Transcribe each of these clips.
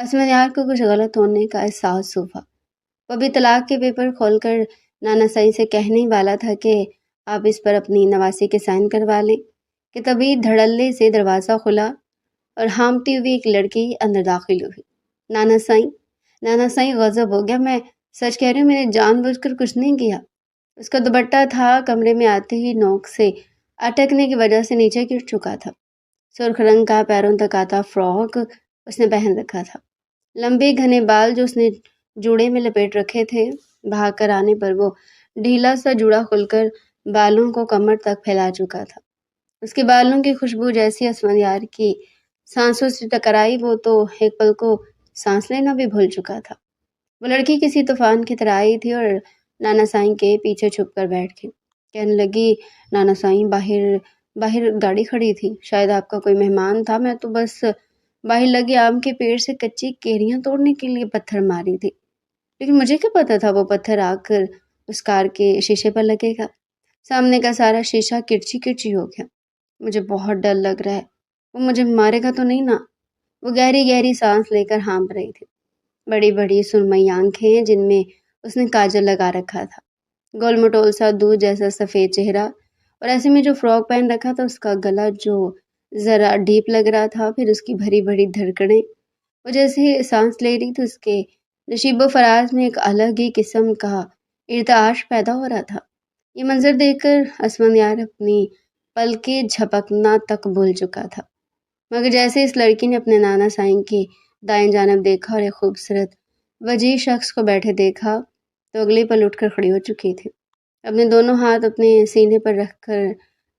اسفندیار کو کچھ غلط ہونے کا احساس ہوا۔ وہ بھی طلاق کے پیپر کھول کر نانا سائیں سے کہنے ہی والا تھا کہ آپ اس پر اپنی نواسی کے سائن کروا لیں کہ تبھی دھڑلے سے دروازہ کھلا اور ہامتی ہوئی ایک لڑکی اندر داخل ہوئی۔ نانا سائیں غضب ہو گیا۔ میں سچ کہہ رہی ہوں، میں نے جان بوجھ کر کچھ نہیں کیا۔ اس کا دوپٹہ تھا کمرے میں آتے ہی نوک سے اٹکنے کی وجہ سے نیچے گر چکا تھا۔ سرخ رنگ کا پیروں تک آتا فراک اس نے پہن رکھا تھا۔ لمبے گھنے بال جو اس نے جوڑے میں لپیٹ رکھے تھے، بھاگ کر آنے پر وہ ڈھیلا سا جوڑا کھل کر بالوں کو کمر تک پھیلا چکا تھا۔ اس کے بالوں کی خوشبو جیسی اسفندیار کی سانسوں سے ٹکرائی، وہ تو ایک پل کو سانس لینا بھی بھول چکا تھا۔ وہ لڑکی کسی طوفان کی طرح آئی تھی اور نانا سائیں کے پیچھے چھپ کر بیٹھ گئی۔ کہنے لگی، نانا سائیں، باہر گاڑی کھڑی تھی، شاید آپ کا کوئی مہمان تھا، میں تو بس باہر لگے آم کے پیڑ سے کچی کیریاں توڑنے کے لیے پتھر ماری تھی، لیکن مجھے کیا پتا تھا وہ پتھر آ کر اس کار کے شیشے پر لگے گا۔ سامنے کا سارا شیشہ کرچی کرچی ہو گیا۔ مجھے بہت ڈر لگ رہا ہے، وہ مجھے مارے گا تو نہیں نا؟ وہ گہری گہری سانس لے کر ہانپ رہی تھی۔ بڑی بڑی سرمئی آنکھیں جن میں اس نے کاجل لگا رکھا تھا، گول مٹول سا دودھ جیسا سفید چہرہ، اور ایسے میں جو فراک پہن رکھا تھا اس کا گلا جو ذرا ڈیپ لگ رہا تھا، پھر اس کی بھری بھری دھڑکنیں۔ وہ جیسے ہی سانس لے رہی تھی اس کے نشیب و فراز میں ایک الگ ہی قسم کا ارتعاش پیدا ہو رہا تھا۔ یہ منظر دیکھ کر اسفندیار اپنی پلکیں جھپکنا تک بھول چکا تھا، مگر جیسے اس لڑکی نے اپنے نانا سائیں کی دائیں جانب دیکھا اور ایک خوبصورت وجیح شخص کو بیٹھے دیکھا تو اگلے پل اٹھ کر کھڑی ہو چکی تھی۔ اپنے دونوں ہاتھ اپنے سینے پر رکھ کر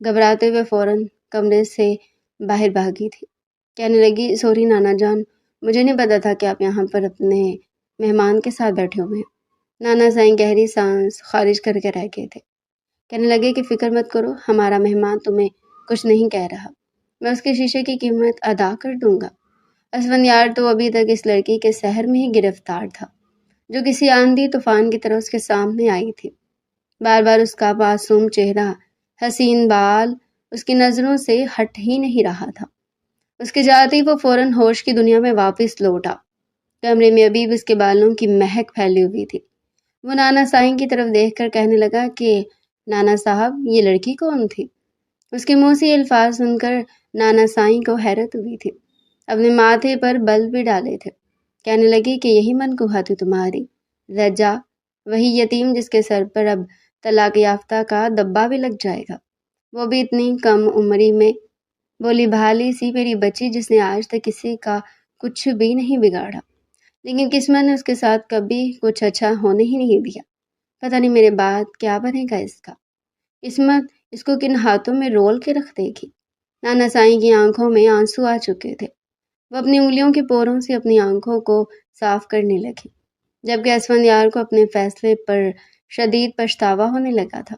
گھبراتے ہوئے فوراً کمرے سے باہر بھاگی تھی۔ کہنے لگی، سوری نانا جان، مجھے نہیں پتا تھا کہ آپ یہاں پر اپنے مہمان کے ساتھ بیٹھے ہوئے ہیں۔ نانا سائیں گہری سانس خارج کر کے رہ گئے تھے۔ کہنے لگے کہ فکر مت کرو، ہمارا مہمان تمہیں کچھ نہیں کہہ رہا، میں اس کے شیشے کی قیمت ادا کر دوں گا۔ اسفندیار تو ابھی تک اس لڑکی کے سحر میں ہی گرفتار تھا جو کسی آندھی طوفان کی طرح اس کے سامنے آئی تھی۔ بار بار اس کا معصوم چہرہ، حسین بال اس کی نظروں سے ہٹ ہی نہیں رہا تھا۔ اس کے جاتے ہی وہ فوراً ہوش کی دنیا میں واپس لوٹا۔ کمرے میں ابھی بھی اس کے بالوں کی مہک پھیلی ہوئی تھی۔ وہ نانا سائیں کی طرف دیکھ کر کہنے لگا کہ نانا صاحب، یہ لڑکی کون تھی؟ اس کے منہ سے یہ الفاظ سن کر نانا سائیں کو حیرت ہوئی تھی۔ اپنے ماتھے پر بل بھی ڈالے تھے۔ کہنے لگی کہ یہی منقوہ تھی تمہاری، رجا، وہی یتیم جس کے سر پر اب طلاق یافتہ کا دبا بھی لگ جائے گا، وہ بھی اتنی کم عمری میں۔ بولی بھالی سی میری بچی جس نے آج تک کسی کا کچھ بھی نہیں بگاڑا، لیکن قسمت نے اس کے ساتھ کبھی کچھ اچھا ہونے ہی نہیں دیا۔ پتہ نہیں میرے بعد کیا بنے گا اس کا، قسمت اس کو کن ہاتھوں میں رول کے رکھ دے گی۔ نانا سائیں کی آنکھوں میں آنسو آ چکے تھے۔ وہ اپنی انگلیوں کے پوروں سے اپنی آنکھوں کو صاف کرنے لگی، جبکہ اسفندیار کو اپنے فیصلے پر شدید پچھتاوا ہونے لگا تھا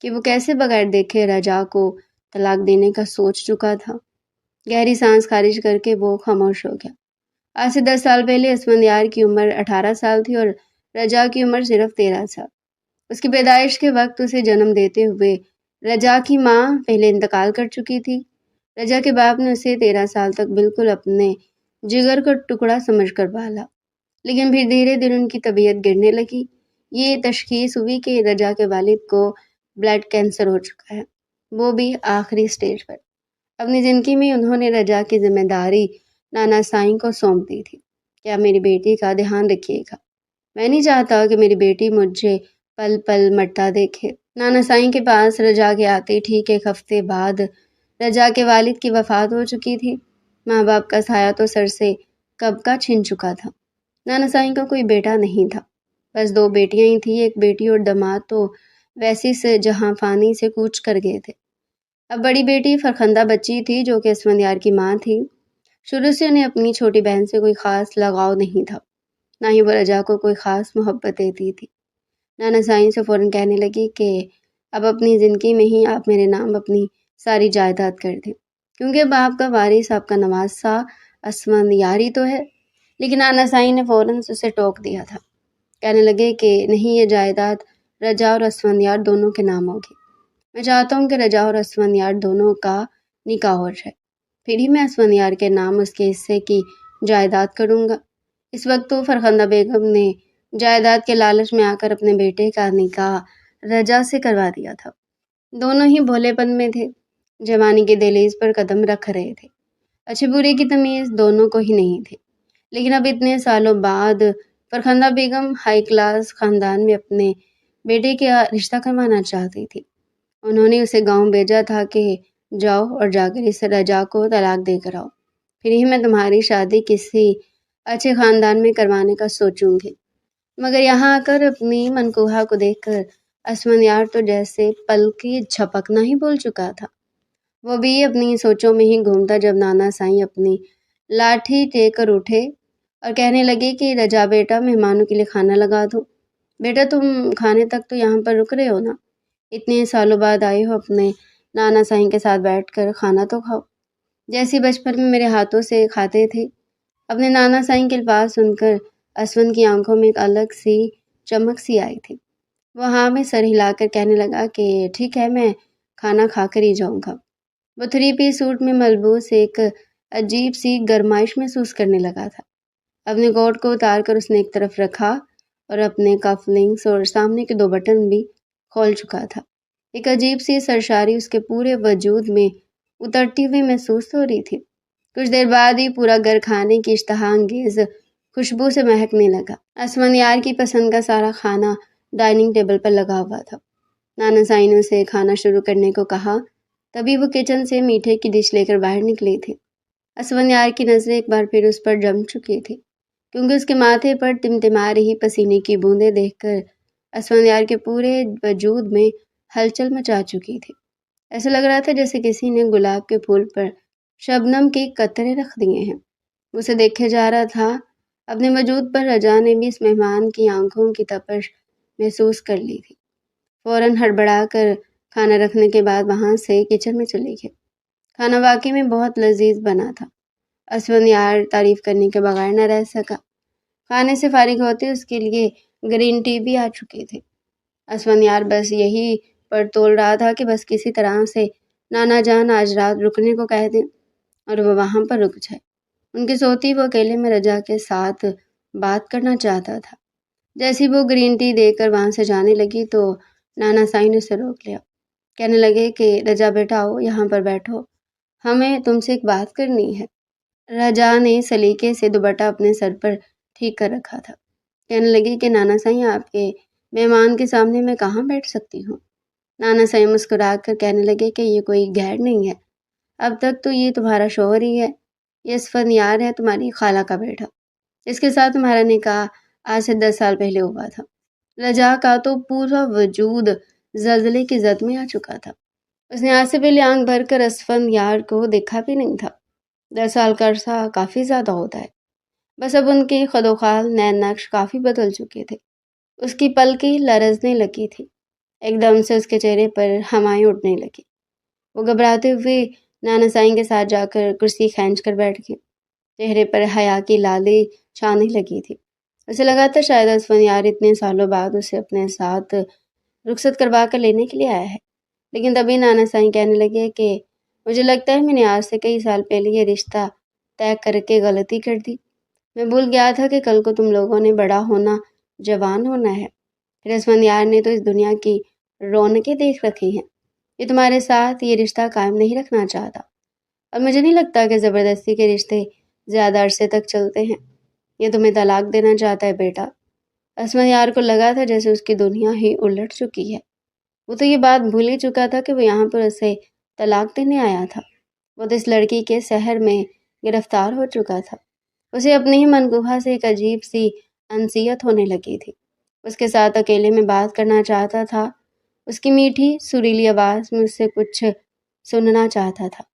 کہ وہ کیسے بغیر دیکھے رجا کو طلاق دینے کا سوچ چکا تھا۔ گہری سانس خارج کر کے وہ خاموش ہو گیا۔ آج سے 10 سال پہلے اسفندیار کی عمر 18 سال تھی اور رجا کی عمر صرف 13 سال۔ اس کی پیدائش کے وقت اسے جنم دیتے ہوئے رجا کی ماں پہلے انتقال کر چکی تھی۔ رجا کے باپ نے اسے 13 سال تک بالکل اپنے جگر کا ٹکڑا سمجھ کر پالا، لیکن پھر دھیرے دھیرے ان کی طبیعت گرنے لگی۔ یہ تشخیص ہوئی کہ رجا کے والد کو بلڈ کینسر ہو چکا ہے، وہ بھی آخری سٹیج پر۔ اپنی زندگی میں انہوں نے رجا کی ذمہ داری نانا سائیں کو سونپ دی تھی کہ آپ میری بیٹی کا دھیان رکھیے گا، میں نہیں چاہتا کہ میری بیٹی مجھے پل پل مرتا دیکھے۔ نانا سائیں کے پاس رجا کے آتے ٹھیک ایک ہفتے بعد رجا کے والد کی وفات ہو چکی تھی۔ ماں باپ کا سایہ تو سر سے کب کا چھن چکا تھا۔ نانا سائیں کا کوئی بیٹا نہیں تھا، بس 2 بیٹیاں ہی تھیں۔ ایک بیٹی اور داماد تو ویسی سے جہاں فانی سے کوچ کر گئے تھے۔ اب بڑی بیٹی فرخندہ بچی تھی جو کہ اسفندیار کی ماں تھی۔ شروع سے انہیں اپنی چھوٹی بہن سے کوئی خاص لگاؤ نہیں تھا، نہ ہی وہ رجا کو کوئی خاص محبت دیتی تھی۔ نانا سائیں سے فوراً کہنے لگی کہ اب اپنی زندگی میں ہی آپ میرے نام اپنی ساری جائیداد کر دیں، کیونکہ اب آپ کا وارث آپ کا نواسہ اسفندیار ہی تو ہے۔ لیکن نانا سائیں نے فوراً اسے ٹوک دیا تھا۔ کہنے لگے کہ نہیں، یہ جائیداد رجا اور اسفندیار دونوں کے نام ہوگی۔ میں چاہتا ہوں کہ رجا اور اسفندیار دونوں کا نکاح ہو جائے، پھر ہی میں اسفندیار کے نام اس کے حصے کی جائیداد کروں گا۔ اس وقت تو فرخندہ بیگم نے جائیداد کے لالچ میں آ کر اپنے بیٹے کا نکاح رجا سے کروا دیا تھا۔ دونوں ہی بھولے پن میں تھے، جوانی کے دہلیز پر قدم رکھ رہے تھے۔ اچھے برے کی تمیز دونوں کو ہی نہیں تھی، لیکن اب اتنے سالوں بعد فرخندہ بیگم ہائی کلاس خاندان میں اپنے بیٹے کا رشتہ کروانا چاہتی تھی۔ انہوں نے اسے گاؤں بھیجا تھا کہ جاؤ اور جا کر اس رجا کو طلاق دے کر آؤ، پھر ہی میں تمہاری شادی کسی اچھے خاندان میں کروانے کا سوچوں گی۔ مگر یہاں آ کر اپنی منکوہا کو دیکھ کر اسفندیار تو جیسے پل کی جھپکنا ہی بھول چکا تھا۔ وہ بھی اپنی سوچوں میں ہی گھومتا جب نانا سائیں اپنی لاٹھی ٹیک کر اٹھے اور کہنے لگے کہ رجا بیٹا، مہمانوں کے لیے کھانا لگا دو۔ بیٹا تم کھانے تک تو یہاں پر رک رہے ہو نا، اتنے سالوں بعد آئے ہو، اپنے نانا سائیں کے ساتھ بیٹھ کر کھانا تو کھاؤ، جیسی بچپن میں میرے ہاتھوں سے کھاتے تھے۔ اپنے نانا سائیں کے الفاظ سن کر اسفند کی آنکھوں میں ایک الگ سی چمک سی آئی تھی۔ وہ ہاں میں سر ہلا کر کہنے لگا کہ ٹھیک ہے، میں کھانا کھا کر ہی جاؤں گا۔ وہ 3 پیس سوٹ میں ملبوس ایک عجیب سی گرمائش محسوس کرنے لگا تھا۔ اپنے کوٹ کو اتار کر اس نے ایک طرف رکھا اور اپنے کف لنکس اور سامنے کے 2 بٹن بھی کھول چکا تھا۔ ایک عجیب سی سرشاری اس کے پورے وجود میں اترتی ہوئی محسوس ہو رہی تھی۔ کچھ دیر بعد ہی پورا گھر کھانے کی اشتہا انگیز خوشبو سے مہکنے لگا۔ اسفندیار کی پسند کا سارا کھانا ڈائننگ ٹیبل پر لگا ہوا تھا۔ نانا سائیں نے اسے کھانا شروع کرنے کو کہا، تبھی وہ کچن سے میٹھے کی ڈش لے کر باہر نکلی تھی۔ اسفندیار کی نظریں ایک بار پھر اس پر جم چکی تھی، کیونکہ اس کے ماتھے پر ٹمٹما رہی پسینے کی بوندیں دیکھ کر اسفندیار کے پورے وجود میں ہلچل مچا چکی تھی۔ ایسا لگ رہا تھا جیسے کسی نے گلاب کے پھول پر شبنم کے قطرے رکھ دیے ہیں۔ اسے دیکھے جا رہا تھا۔ اپنے وجود پر رجا نے بھی اس مہمان کی آنکھوں کی تپش محسوس کر لی تھی۔ فوراً ہڑبڑا کر کھانا رکھنے کے بعد وہاں سے کچن میں چلی گئی۔ کھانا واقعی میں بہت لذیذ بنا تھا۔ اسفندیار تعریف کرنے کے بغیر نہ رہ سکا۔ کھانے سے فارغ ہوتے اس کے لیے گرین ٹی بھی آ چکے تھے۔ اسفندیار بس یہی پر تول رہا تھا کہ بس کسی طرح سے نانا جان آج رات رکنے کو کہہ دیں اور وہ وہاں پر رک جائے۔ ان کی سوتی وہ اکیلے میں رجا کے ساتھ بات کرنا چاہتا تھا۔ جیسی وہ گرین ٹی دے کر وہاں سے جانے لگی تو نانا سائیں نے اسے روک لیا۔ کہنے لگے کہ رجا بیٹا آؤ، یہاں پر بیٹھو، ہمیں تم سے ایک بات کرنی ہے۔ رجا نے سلیقے سے دوپٹہ اپنے سر پر ٹھیک کر رکھا تھا۔ کہنے لگی کہ نانا سائیں، آپ کے مہمان کے سامنے میں کہاں بیٹھ سکتی ہوں؟ نانا سائیں مسکرا کر کہنے لگے کہ یہ کوئی گھر نہیں ہے، اب تک تو یہ تمہارا شوہر ہی ہے، یہ اسفندیار ہے، تمہاری خالہ کا بیٹا، اس کے ساتھ تمہارا نکاح آج سے 10 سال پہلے ہوا تھا۔ رجا کا تو پورا وجود زلزلے کی زد میں آ چکا تھا۔ اس نے آج سے پہلے آنکھ بھر کر اسفندیار کو دیکھا بھی نہیں تھا۔ 10 سال کا عرصہ کافی زیادہ ہوتا ہے۔ بس اب ان کے خد و خال نئے نقش کافی بدل چکے تھے۔ اس کی پلکیں لرزنے لگی تھی۔ ایک دم سے اس کے چہرے پر ہمائیں اڑنے لگی۔ وہ گھبراتے ہوئے نانا سائیں کے ساتھ جا کر کرسی کھینچ کر بیٹھ گئی۔ چہرے پر حیا کی لالی چھانے لگی تھی۔ اسے لگا تھا شاید اسفندیار اتنے سالوں بعد اسے اپنے ساتھ رخصت کروا کر لینے کے لیے آیا ہے۔ لیکن تبھی نانا سائیں کہنے لگے کہ مجھے لگتا ہے میں نے آج سے کئی سال پہلے یہ رشتہ طے کر کے غلطی کر دی۔ میں بھول گیا تھا کہ کل کو تم لوگوں نے بڑا ہونا، جوان ہونا ہے۔ پھر اسفندیار نے تو اس دنیا کی رونقیں دیکھ رکھی ہیں۔ یہ تمہارے ساتھ یہ رشتہ قائم نہیں رکھنا چاہتا، اور مجھے نہیں لگتا کہ زبردستی کے رشتے زیادہ عرصے تک چلتے ہیں۔ یہ تمہیں طلاق دینا چاہتا ہے بیٹا۔ اسفندیار کو لگا تھا جیسے اس کی دنیا ہی الٹ چکی ہے۔ وہ تو یہ بات بھول ہی چکا تھا کہ وہ یہاں پر اسے طلاق دینے آیا تھا۔ وہ تو اس لڑکی کے سحر میں گرفتار ہو چکا تھا۔ اسے اپنی ہی منقوہا سے ایک عجیب سی انسیت ہونے لگی تھی۔ اس کے ساتھ اکیلے میں بات کرنا چاہتا تھا۔ اس کی میٹھی سریلی آواز میں اس سے کچھ سننا چاہتا تھا۔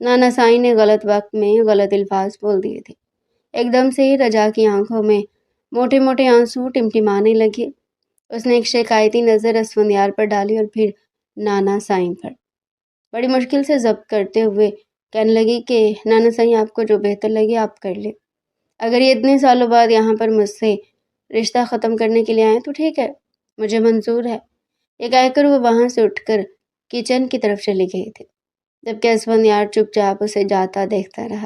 نانا سائیں نے غلط وقت میں غلط الفاظ بول دیے تھے۔ ایک دم سے ہی رجا کی آنکھوں میں موٹے موٹے آنسو ٹمٹمانے لگے۔ اس نے ایک شکایتی نظر اسفندیار پر ڈالی اور پھر نانا سائیں پر۔ بڑی مشکل سے ضبط کرتے ہوئے کہنے لگی کہ نانا سائیں، آپ کو جو بہتر لگے آپ کر لیں۔ اگر یہ اتنے سالوں بعد یہاں پر مجھ سے رشتہ ختم کرنے کے لیے آئے تو ٹھیک ہے، مجھے منظور ہے۔ یہ کہہ کر وہ وہاں سے اٹھ کر کچن کی طرف چلی گئی تھی، جبکہ اسفندیار چپ چاپ اسے جاتا دیکھتا رہا۔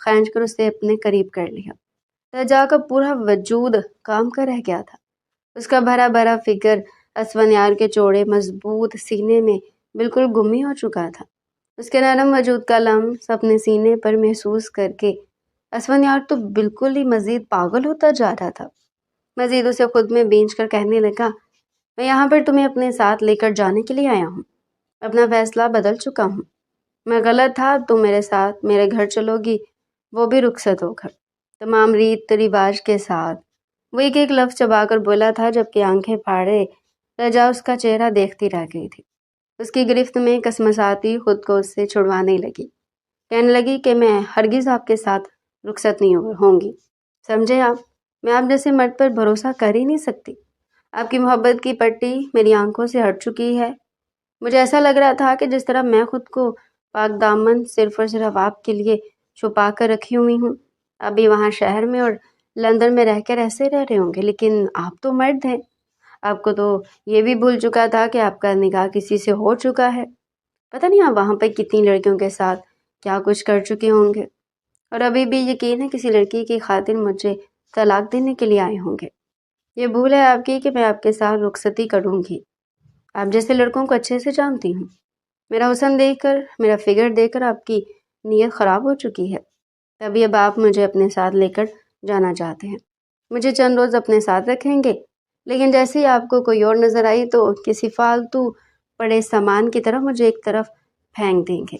کھینچ کر اسے اپنے قریب کر لیا۔ رجا کا پورا وجود کام کر رہ گیا تھا۔ اس کا بھرا بھرا فکر اسفندیار کے چوڑے مضبوط سینے میں بالکل گمی ہو چکا تھا۔ اس کے نرم وجود کا لمس اپنے سینے پر محسوس کر کے اسفندیار تو بالکل ہی مزید پاگل ہوتا جا رہا تھا۔ مزید اسے خود میں بینچ کر کہنے لگا، میں یہاں پر تمہیں اپنے ساتھ لے کر جانے کے لیے آیا ہوں۔ اپنا فیصلہ بدل چکا ہوں۔ میں غلط تھا، تم میرے ساتھ میرے گھر چلو گی، وہ بھی رخصت ہو کر، تمام ریت رواج کے ساتھ۔ وہ ایک ایک لفظ چبا کر بولا تھا، جبکہ آنکھیں پھاڑے رجا اس کا چہرہ دیکھتی رہ گئی تھی۔ اس کی گرفت میں کسمساتی خود کو اس سے چھڑوانے لگی، کہنے لگی کہ میں ہرگز آپ کے ساتھ رخصت نہیں ہوں گی، سمجھے آپ؟ میں آپ جیسے مرد پر بھروسہ کر ہی نہیں سکتی۔ آپ کی محبت کی پٹی میری آنکھوں سے ہٹ چکی ہے۔ مجھے ایسا لگ رہا تھا کہ جس طرح میں خود کو پاک دامن صرف اور صرف آپ کے لیے چھپا کر رکھی ہوئی ہوں، آپ بھی وہاں شہر میں اور لندن میں رہ کر ایسے رہ رہے ہوں گے، لیکن آپ تو مرد ہیں۔ آپ کو تو یہ بھی بھول چکا تھا کہ آپ کا نکاح کسی سے ہو چکا ہے۔ پتہ نہیں آپ وہاں پہ کتنی لڑکیوں کے ساتھ کیا کچھ کر چکے ہوں گے، اور ابھی بھی یقین ہے کسی لڑکی کی خاطر مجھے طلاق دینے کے لیے آئے ہوں گے۔ یہ بھول ہے آپ کی کہ میں آپ کے ساتھ رخصتی کروں گی۔ آپ جیسے لڑکوں کو اچھے سے جانتی ہوں۔ میرا حسن دیکھ کر، میرا فگر دیکھ کر آپ کی نیت خراب ہو چکی ہے، تبھی اب آپ مجھے اپنے ساتھ لے کر جانا چاہتے ہیں، مجھے چند روز اپنے ساتھ رکھیں گے، لیکن جیسے ہی آپ کو کوئی اور نظر آئی تو کسی فالتو پڑے سامان کی طرح مجھے ایک طرف پھینک دیں گے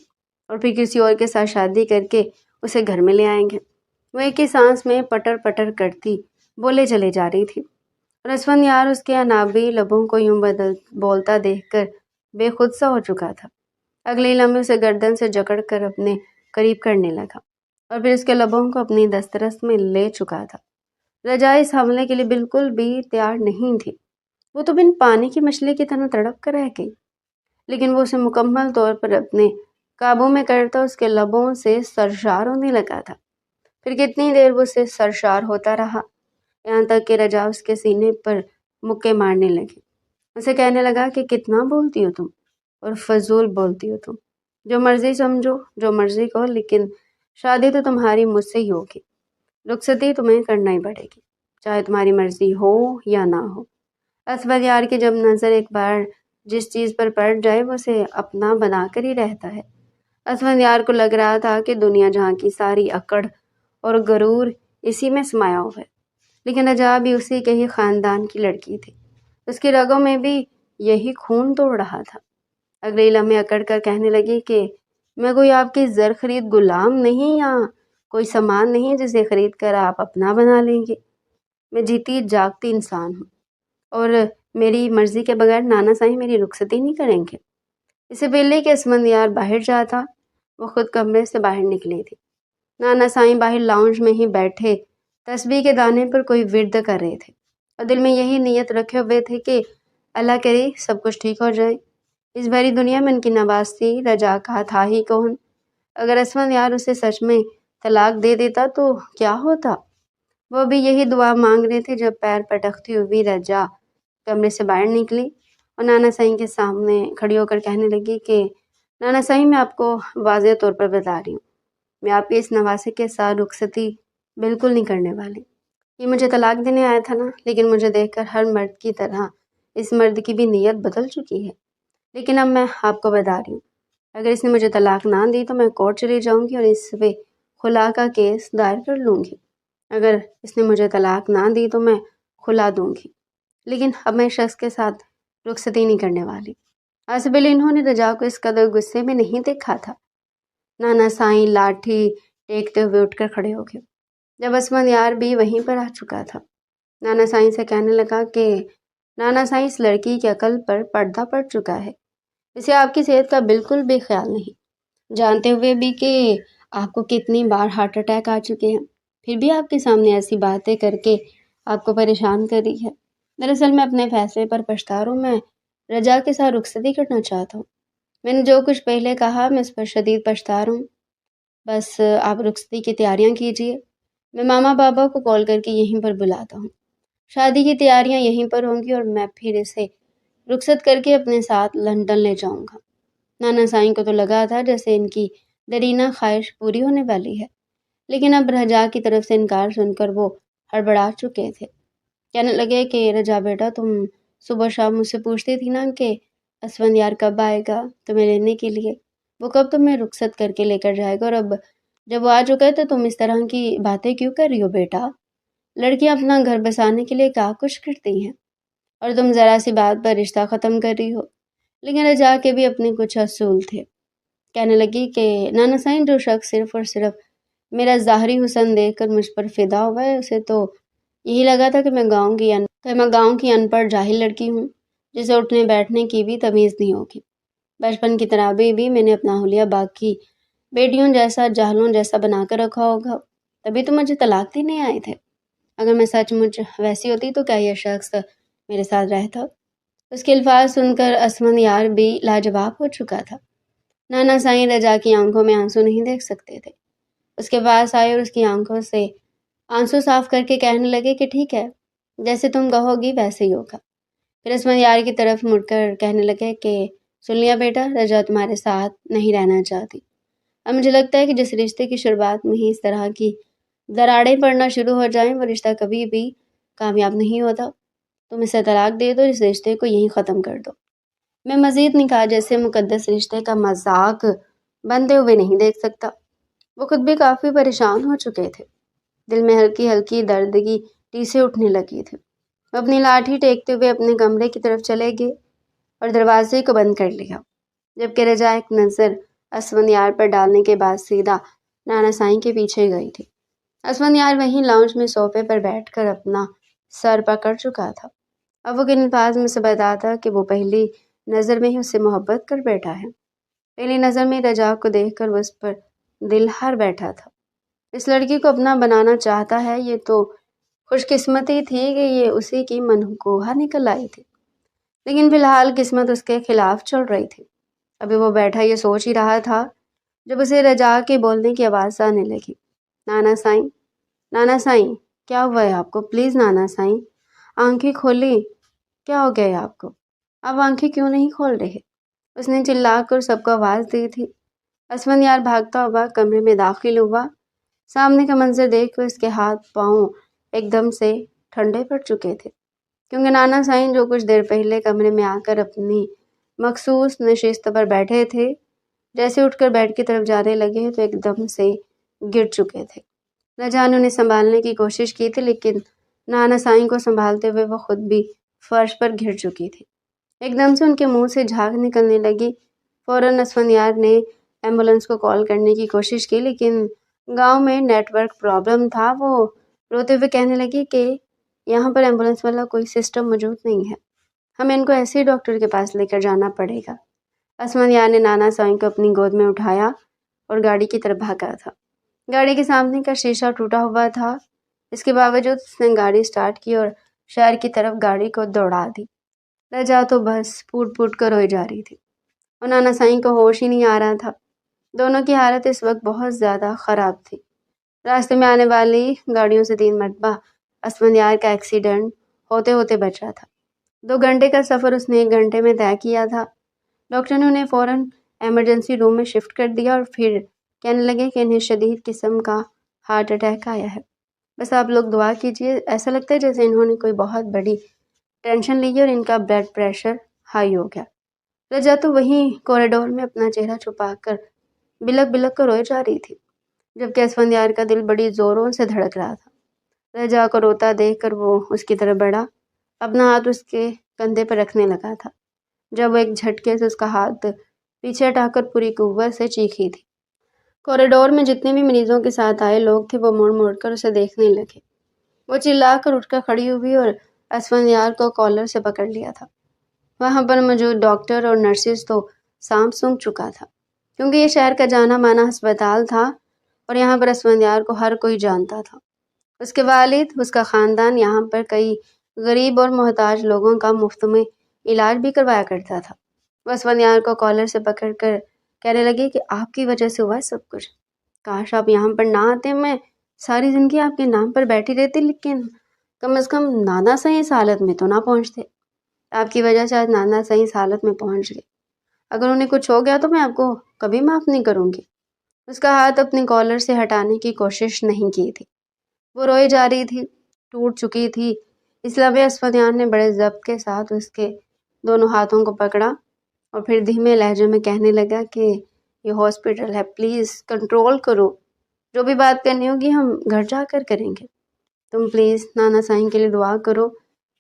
اور پھر کسی اور کے ساتھ شادی کر کے اسے گھر میں لے آئیں گے۔ وہ ایک ہی سانس میں پٹر پٹر کرتی بولے چلے جا رہی تھی، اور اسفندیار اس کے انابی لبوں کو یوں بولتا دیکھ کر بے خود سا ہو چکا تھا۔ اگلے لمحے اسے گردن سے جکڑ کر اپنے قریب کرنے لگا اور پھر اس کے لبوں کو اپنی دسترس میں لے چکا تھا۔ رجا اس حملے کے لیے بالکل بھی تیار نہیں تھی۔ وہ تو بن پانی کی مچھلی کی طرح تڑپ کر رہ گئی، لیکن وہ اسے مکمل طور پر اپنے قابو میں کرتا اس کے لبوں سے سرشار ہونے لگا تھا۔ پھر کتنی دیر وہ اسے سرشار ہوتا رہا، یہاں تک کہ رجا اس کے سینے پر مکے مارنے لگی۔ اسے کہنے لگا کہ کتنا بولتی ہو تم، اور فضول بولتی ہو تم، جو مرضی سمجھو، جو مرضی کہو، لیکن شادی تو تمہاری مجھ سے ہی ہوگی، رخصتی تمہیں کرنا ہی پڑے گی، چاہے تمہاری مرضی ہو یا نہ ہو۔ اسفندیار کی جب نظر ایک بار جس چیز پر پڑ جائے وہ اسے اپنا بنا کر ہی رہتا ہے۔ اسفندیار کو لگ رہا تھا کہ دنیا جہاں کی ساری اکڑ اور غرور اسی میں سمایا ہوا ہے، لیکن رجا بھی اسی کے ہی خاندان کی لڑکی تھی، اس کی رگوں میں بھی یہی خون دوڑ رہا تھا۔ اگلے لمحے اکڑ کر کہنے لگی کہ میں کوئی آپ کی زر خرید غلام نہیں، یا کوئی سامان نہیں جسے خرید کر آپ اپنا بنا لیں گے۔ میں جیتی جاگتی انسان ہوں، اور میری مرضی کے بغیر نانا صاحب میری رخصتی نہیں کریں گے۔ اسے پہلے کہ اسفندیار باہر جاتا وہ خود کمرے سے باہر نکلی تھی۔ نانا صاحب باہر لاؤنج میں ہی بیٹھے تسبیح کے دانے پر کوئی ورد کر رہے تھے، اور دل میں یہی نیت رکھے ہوئے تھے کہ اللہ کرے سب کچھ ٹھیک ہو جائے۔ اس بھری دنیا میں ان کی نوازتی رجا کا تھا ہی کون؟ اگر اسفندیار اسے سچ میں طلاق دے دیتا تو کیا ہوتا؟ وہ بھی یہی دعا مانگ رہے تھے جب پیر پٹکتی ہوئی رجا کمرے سے باہر نکلی اور نانا صاحب کے سامنے کھڑی ہو کر کہنے لگی کہ نانا صاحب، میں آپ کو واضح طور پر بتا رہی ہوں، میں آپ کے اس نواسے کے ساتھ رخصتی بالکل نہیں کرنے والی۔ یہ مجھے طلاق دینے آیا تھا نا، لیکن مجھے دیکھ کر ہر مرد کی طرح اس مرد کی بھی نیت بدل چکی ہے۔ لیکن اب میں آپ کو بتا رہی ہوں، اگر اس نے مجھے طلاق نہ دی تو میں کورٹ چلی جاؤں گی اور اس پہ خلا کا کیس دائر کر لوں گی۔ اگر اس نے مجھے طلاق نہ دی تو میں خلا دوں گی، لیکن اب میں شخص کے ساتھ رخصتی نہیں کرنے والی۔ آج سے پہلے انہوں نے رجا کو اس قدر غصے میں نہیں دیکھا تھا۔ نانا سائیں لاٹھی ٹیکتے ہوئے اٹھ کر کھڑے ہو گئے جب اسفندیار بھی وہیں پر آ چکا تھا۔ نانا سائیں سے کہنے لگا کہ نانا سائیں، اس لڑکی کی عقل پر پردہ پڑ چکا ہے، اسے آپ کی صحت کا بالکل بھی خیال نہیں، جانتے ہوئے بھی کہ آپ کو کتنی بار ہارٹ اٹیک آ چکے ہیں، پھر بھی آپ کے سامنے ایسی باتیں کر کے آپ کو پریشان کر رہی ہے۔ دراصل میں اپنے فیصلے پر پچھتا رہا ہوں، میں رجا کے ساتھ رخصتی کرنا چاہتا ہوں۔ میں نے جو کچھ پہلے کہا میں اس پر شدید پچھتا رہا ہوں۔ بس آپ رخصتی کی تیاریاں کیجیے، میں ماما بابا کو کال کر کے یہیں پر بلاتا ہوں، شادی کی تیاریاں یہیں پر ہوں گی اور میں پھر اسے رخصت کر کے اپنے ساتھ لندن لے جاؤں گا۔ نانا سائیں کو تو لگا تھا جیسے ان کی دیرینہ خواہش پوری ہونے والی ہے، لیکن اب رجا کی طرف سے انکار سن کر وہ ہڑبڑا چکے تھے۔ کہنے لگے کہ رجا بیٹا، تم صبح شام مجھ سے پوچھتی تھی نا کہ اسفندیار کب آئے گا تمہیں لینے کے لیے، وہ کب تمہیں رخصت کر کے لے کر جائے گا، اور اب جب وہ آ چکا ہے تو تم اس طرح کی باتیں کیوں کر رہی ہو بیٹا؟ لڑکیاں اپنا گھر بسانے کے لیے کیا کچھ کرتی ہیں اور تم ذرا سی بات پر رشتہ ختم کر رہی ہو۔ لیکن رجا کے بھی اپنے کچھ اصول تھے۔ کہنے لگی کہ نانا سائن، جو شخص صرف اور صرف میرا ظاہری حسن دیکھ کر مجھ پر فدا ہوا ہے، اسے تو یہی لگا تھا کہ میں گاؤں کی ان پڑھ جاہل لڑکی ہوں جسے اٹھنے بیٹھنے کی بھی تمیز نہیں ہوگی۔ بچپن کی طرح بھی میں نے اپنا حلیہ باقی بیٹیوں جیسا جاہلوں جیسا بنا کر رکھا ہوگا، تبھی تو مجھے طلاق دینے آئے تھے۔ اگر میں سچ مچ ویسی ہوتی تو کیا یہ شخص میرے ساتھ رہتا؟ اس کے الفاظ سن کر اسفندیار بھی لاجواب ہو چکا تھا۔ نانا سائیں رجا کی آنکھوں میں آنسو نہیں دیکھ سکتے تھے۔ اس کے پاس آئے اور اس کی آنکھوں سے آنسو صاف کر کے کہنے لگے کہ ٹھیک ہے، جیسے تم کہو گی ویسے ہی ہوگا۔ پھر اسفندیار کی طرف مڑ کر کہنے لگے کہ سن لیا بیٹا، رجا تمہارے ساتھ نہیں رہنا چاہتی۔ اب مجھے لگتا ہے کہ جس رشتے کی شروعات میں ہی اس طرح کی دراڑیں پڑنا شروع ہو جائیں، وہ رشتہ کبھی بھی کامیاب نہیں ہوتا۔ تم اسے طلاق دے دو، اس رشتے کو یہیں ختم کر دو۔ میں مزید نکاح جیسے مقدس رشتے کا مذاق بنتے ہوئے نہیں دیکھ سکتا۔ وہ خود بھی کافی پریشان ہو چکے تھے۔ دل میں ہلکی ہلکی دردگی ٹیسے اٹھنے لگی تھی۔ وہ اپنی لاٹھی ٹیکتے ہوئے اپنے کمرے کی طرف چلے گئے اور دروازے کو بند کر لیا، جبکہ رجا ایک نظر اسفندیار پر ڈالنے کے بعد سیدھا نانا سائیں کے پیچھے گئی تھی۔ اسفندیار وہیں لاؤنج میں صوفے پر بیٹھ کر اپنا سر پکڑ چکا تھا۔ اب وہ کن الفاظ میں سے بتاتا کہ وہ پہلی نظر میں ہی اس سے محبت کر بیٹھا ہے۔ پہلی نظر میں رجا کو دیکھ کر وہ اس پر دل ہار بیٹھا تھا۔ اس لڑکی کو اپنا بنانا چاہتا ہے، یہ تو خوش قسمتی تھی کہ یہ اسی کی منقوہ نکل آئی تھی، لیکن فی الحال قسمت اس کے خلاف چل رہی تھی۔ ابھی وہ بیٹھا یہ سوچ ہی رہا تھا جب اسے رجا کے بولنے کی آواز آنے لگی۔ نانا سائیں، نانا سائیں، کیا ہوا ہے آپ کو؟ پلیز نانا سائیں، آنکھیں کھولی، کیا ہو گیا ہے آپ کو؟ آپ آنکھیں کیوں نہیں کھول رہے؟ اس نے چلا کر سب کو آواز دی تھی۔ اسفندیار بھاگتا ہوا کمرے میں داخل ہوا۔ سامنے کا منظر دیکھ کر اس کے ہاتھ پاؤں ایک دم سے ٹھنڈے پڑ چکے تھے، کیونکہ نانا سائن جو کچھ دیر پہلے کمرے میں آ کر اپنی مخصوص نشست پر بیٹھے تھے، جیسے اٹھ کر بیڈ کی طرف جانے لگے تو ایک دم سے گر چکے تھے۔ رجا نے انہیں سنبھالنے کی کوشش کی تھی، لیکن نانا سائن کو سنبھالتے ہوئے وہ خود بھی فرش پر گر چکی تھی۔ ایک دم سے ان کے منہ سے جھاگ نکلنے لگی۔ فوراً اسفندیار نے ایمبولینس کو کال کرنے کی کوشش کی، لیکن گاؤں میں نیٹ ورک پرابلم تھا۔ وہ روتے ہوئے کہنے لگی کہ یہاں پر ایمبولینس والا کوئی سسٹم موجود نہیں ہے، ہمیں ان کو ایسے ہی ڈاکٹر کے پاس لے کر جانا پڑے گا۔ اسفندیار نے نانا سائیں کو اپنی گود میں اٹھایا اور گاڑی کی طرف بھاگا تھا۔ گاڑی کے سامنے کا شیشہ ٹوٹا ہوا تھا، اس کے باوجود اس نے گاڑی سٹارٹ کی اور شہر کی طرف گاڑی کو دوڑا دی۔ رجا تو بس پھوٹ پھوٹ کر روئی جا رہی تھی اور نانا سائیں کو ہوش ہی نہیں آ رہا تھا۔ دونوں کی حالت اس وقت بہت زیادہ خراب تھی۔ راستے میں آنے والی گاڑیوں سے 3 مرتبہ اسفندیار کا ایکسیڈنٹ ہوتے ہوتے بچا تھا۔ 2 گھنٹے کا سفر اس نے 1 گھنٹے میں طے کیا تھا۔ ڈاکٹر نے انہیں فوراً ایمرجنسی روم میں شفٹ کر دیا اور پھر کہنے لگے کہ انہیں شدید قسم کا ہارٹ اٹیک آیا ہے، بس آپ لوگ دعا کیجیے۔ ایسا لگتا ہے جیسے انہوں نے کوئی بہت بڑی ٹینشن لی ہے اور ان کا بلڈ پریشر ہائی ہو گیا۔ رجا تو وہیں کوریڈور میں اپنا چہرہ چھپا کر بلک بلک کر روئے جا رہی تھی، جبکہ اسفندیار کا دل بڑی زوروں سے دھڑک رہا تھا۔ رجا کو روتا دیکھ کر وہ اس کی طرف بڑھا، اپنا ہاتھ اس کے کندھے پر رکھنے لگا تھا، جب وہ ایک جھٹکے سے اس کا ہاتھ پیچھے ہٹا کر پوری قوت سے چیخی تھی۔ کوریڈور میں جتنے بھی مریضوں کے ساتھ آئے لوگ تھے وہ مڑ مڑ کر اسے دیکھنے لگے۔ وہ چلا کر اٹھ کر کھڑی ہوئی اور اسفندیار کو کالر سے پکڑ لیا تھا۔ وہاں پر موجود ڈاکٹر اور نرسز تو سانپ سونکھ چکا تھا، کیونکہ یہ شہر کا جانا مانا ہسپتال تھا اور یہاں پر اسفندیار کو ہر کوئی جانتا تھا۔ اس کے والد، اس کا خاندان یہاں پر کئی غریب اور محتاج لوگوں کا مفت میں علاج بھی کروایا کرتا تھا۔ وہ اسفندیار کو کالر سے پکڑ کر کہنے لگے کہ آپ کی وجہ سے ہوا ہے سب کچھ، کاش آپ یہاں پر نہ آتے، میں ساری زندگی آپ کے نام پر بیٹھی رہتی، لیکن کم از کم نانا سائیں اس حالت میں تو نہ پہنچتے۔ آپ کی وجہ سے آج نانا سائیں اس حالت میں پہنچ گئے، اگر انہیں کچھ ہو گیا تو میں آپ کو کبھی معاف نہیں کروں گی۔ اس کا ہاتھ اپنے کالر سے ہٹانے کی کوشش نہیں کی تھی۔ وہ روئے جا رہی تھی، ٹوٹ چکی تھی۔ اس لمحے اسفندیار نے بڑے ضبط کے ساتھ اس کے دونوں ہاتھوں کو پکڑا اور پھر دھیمے لہجے میں کہنے لگا کہ یہ ہاسپٹل ہے، پلیز کنٹرول کرو، جو بھی بات کرنی ہوگی ہم گھر جا کر کریں گے۔ تم پلیز نانا سائیں کے لیے دعا کرو،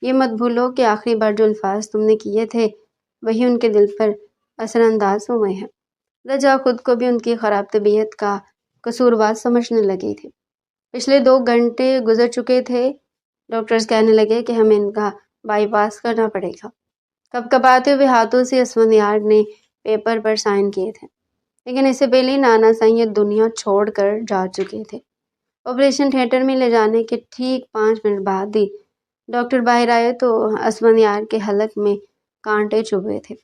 یہ مت بھولو کہ آخری بار جو الفاظ تم نے کیے تھے وہی ان کے دل پر اثر انداز ہوئے ہیں۔ رجا خود کو بھی ان کی خراب طبیعت کا قصوروار سمجھنے لگی تھی۔ پچھلے 2 گھنٹے گزر چکے تھے، ڈاکٹرز کہنے لگے کہ ہمیں ان کا بائی پاس کرنا پڑے گا۔ کب کباتے ہوئے ہاتھوں سے اسفندیار نے پیپر پر سائن کیے تھے، لیکن اس سے پہلے نانا سائیں یہ دنیا چھوڑ کر جا چکے تھے۔ آپریشن تھیٹر میں لے جانے کے ٹھیک 5 منٹ بعد ہی ڈاکٹر باہر آئے تو اسفندیار کے حلق میں کانٹے چبھے تھے۔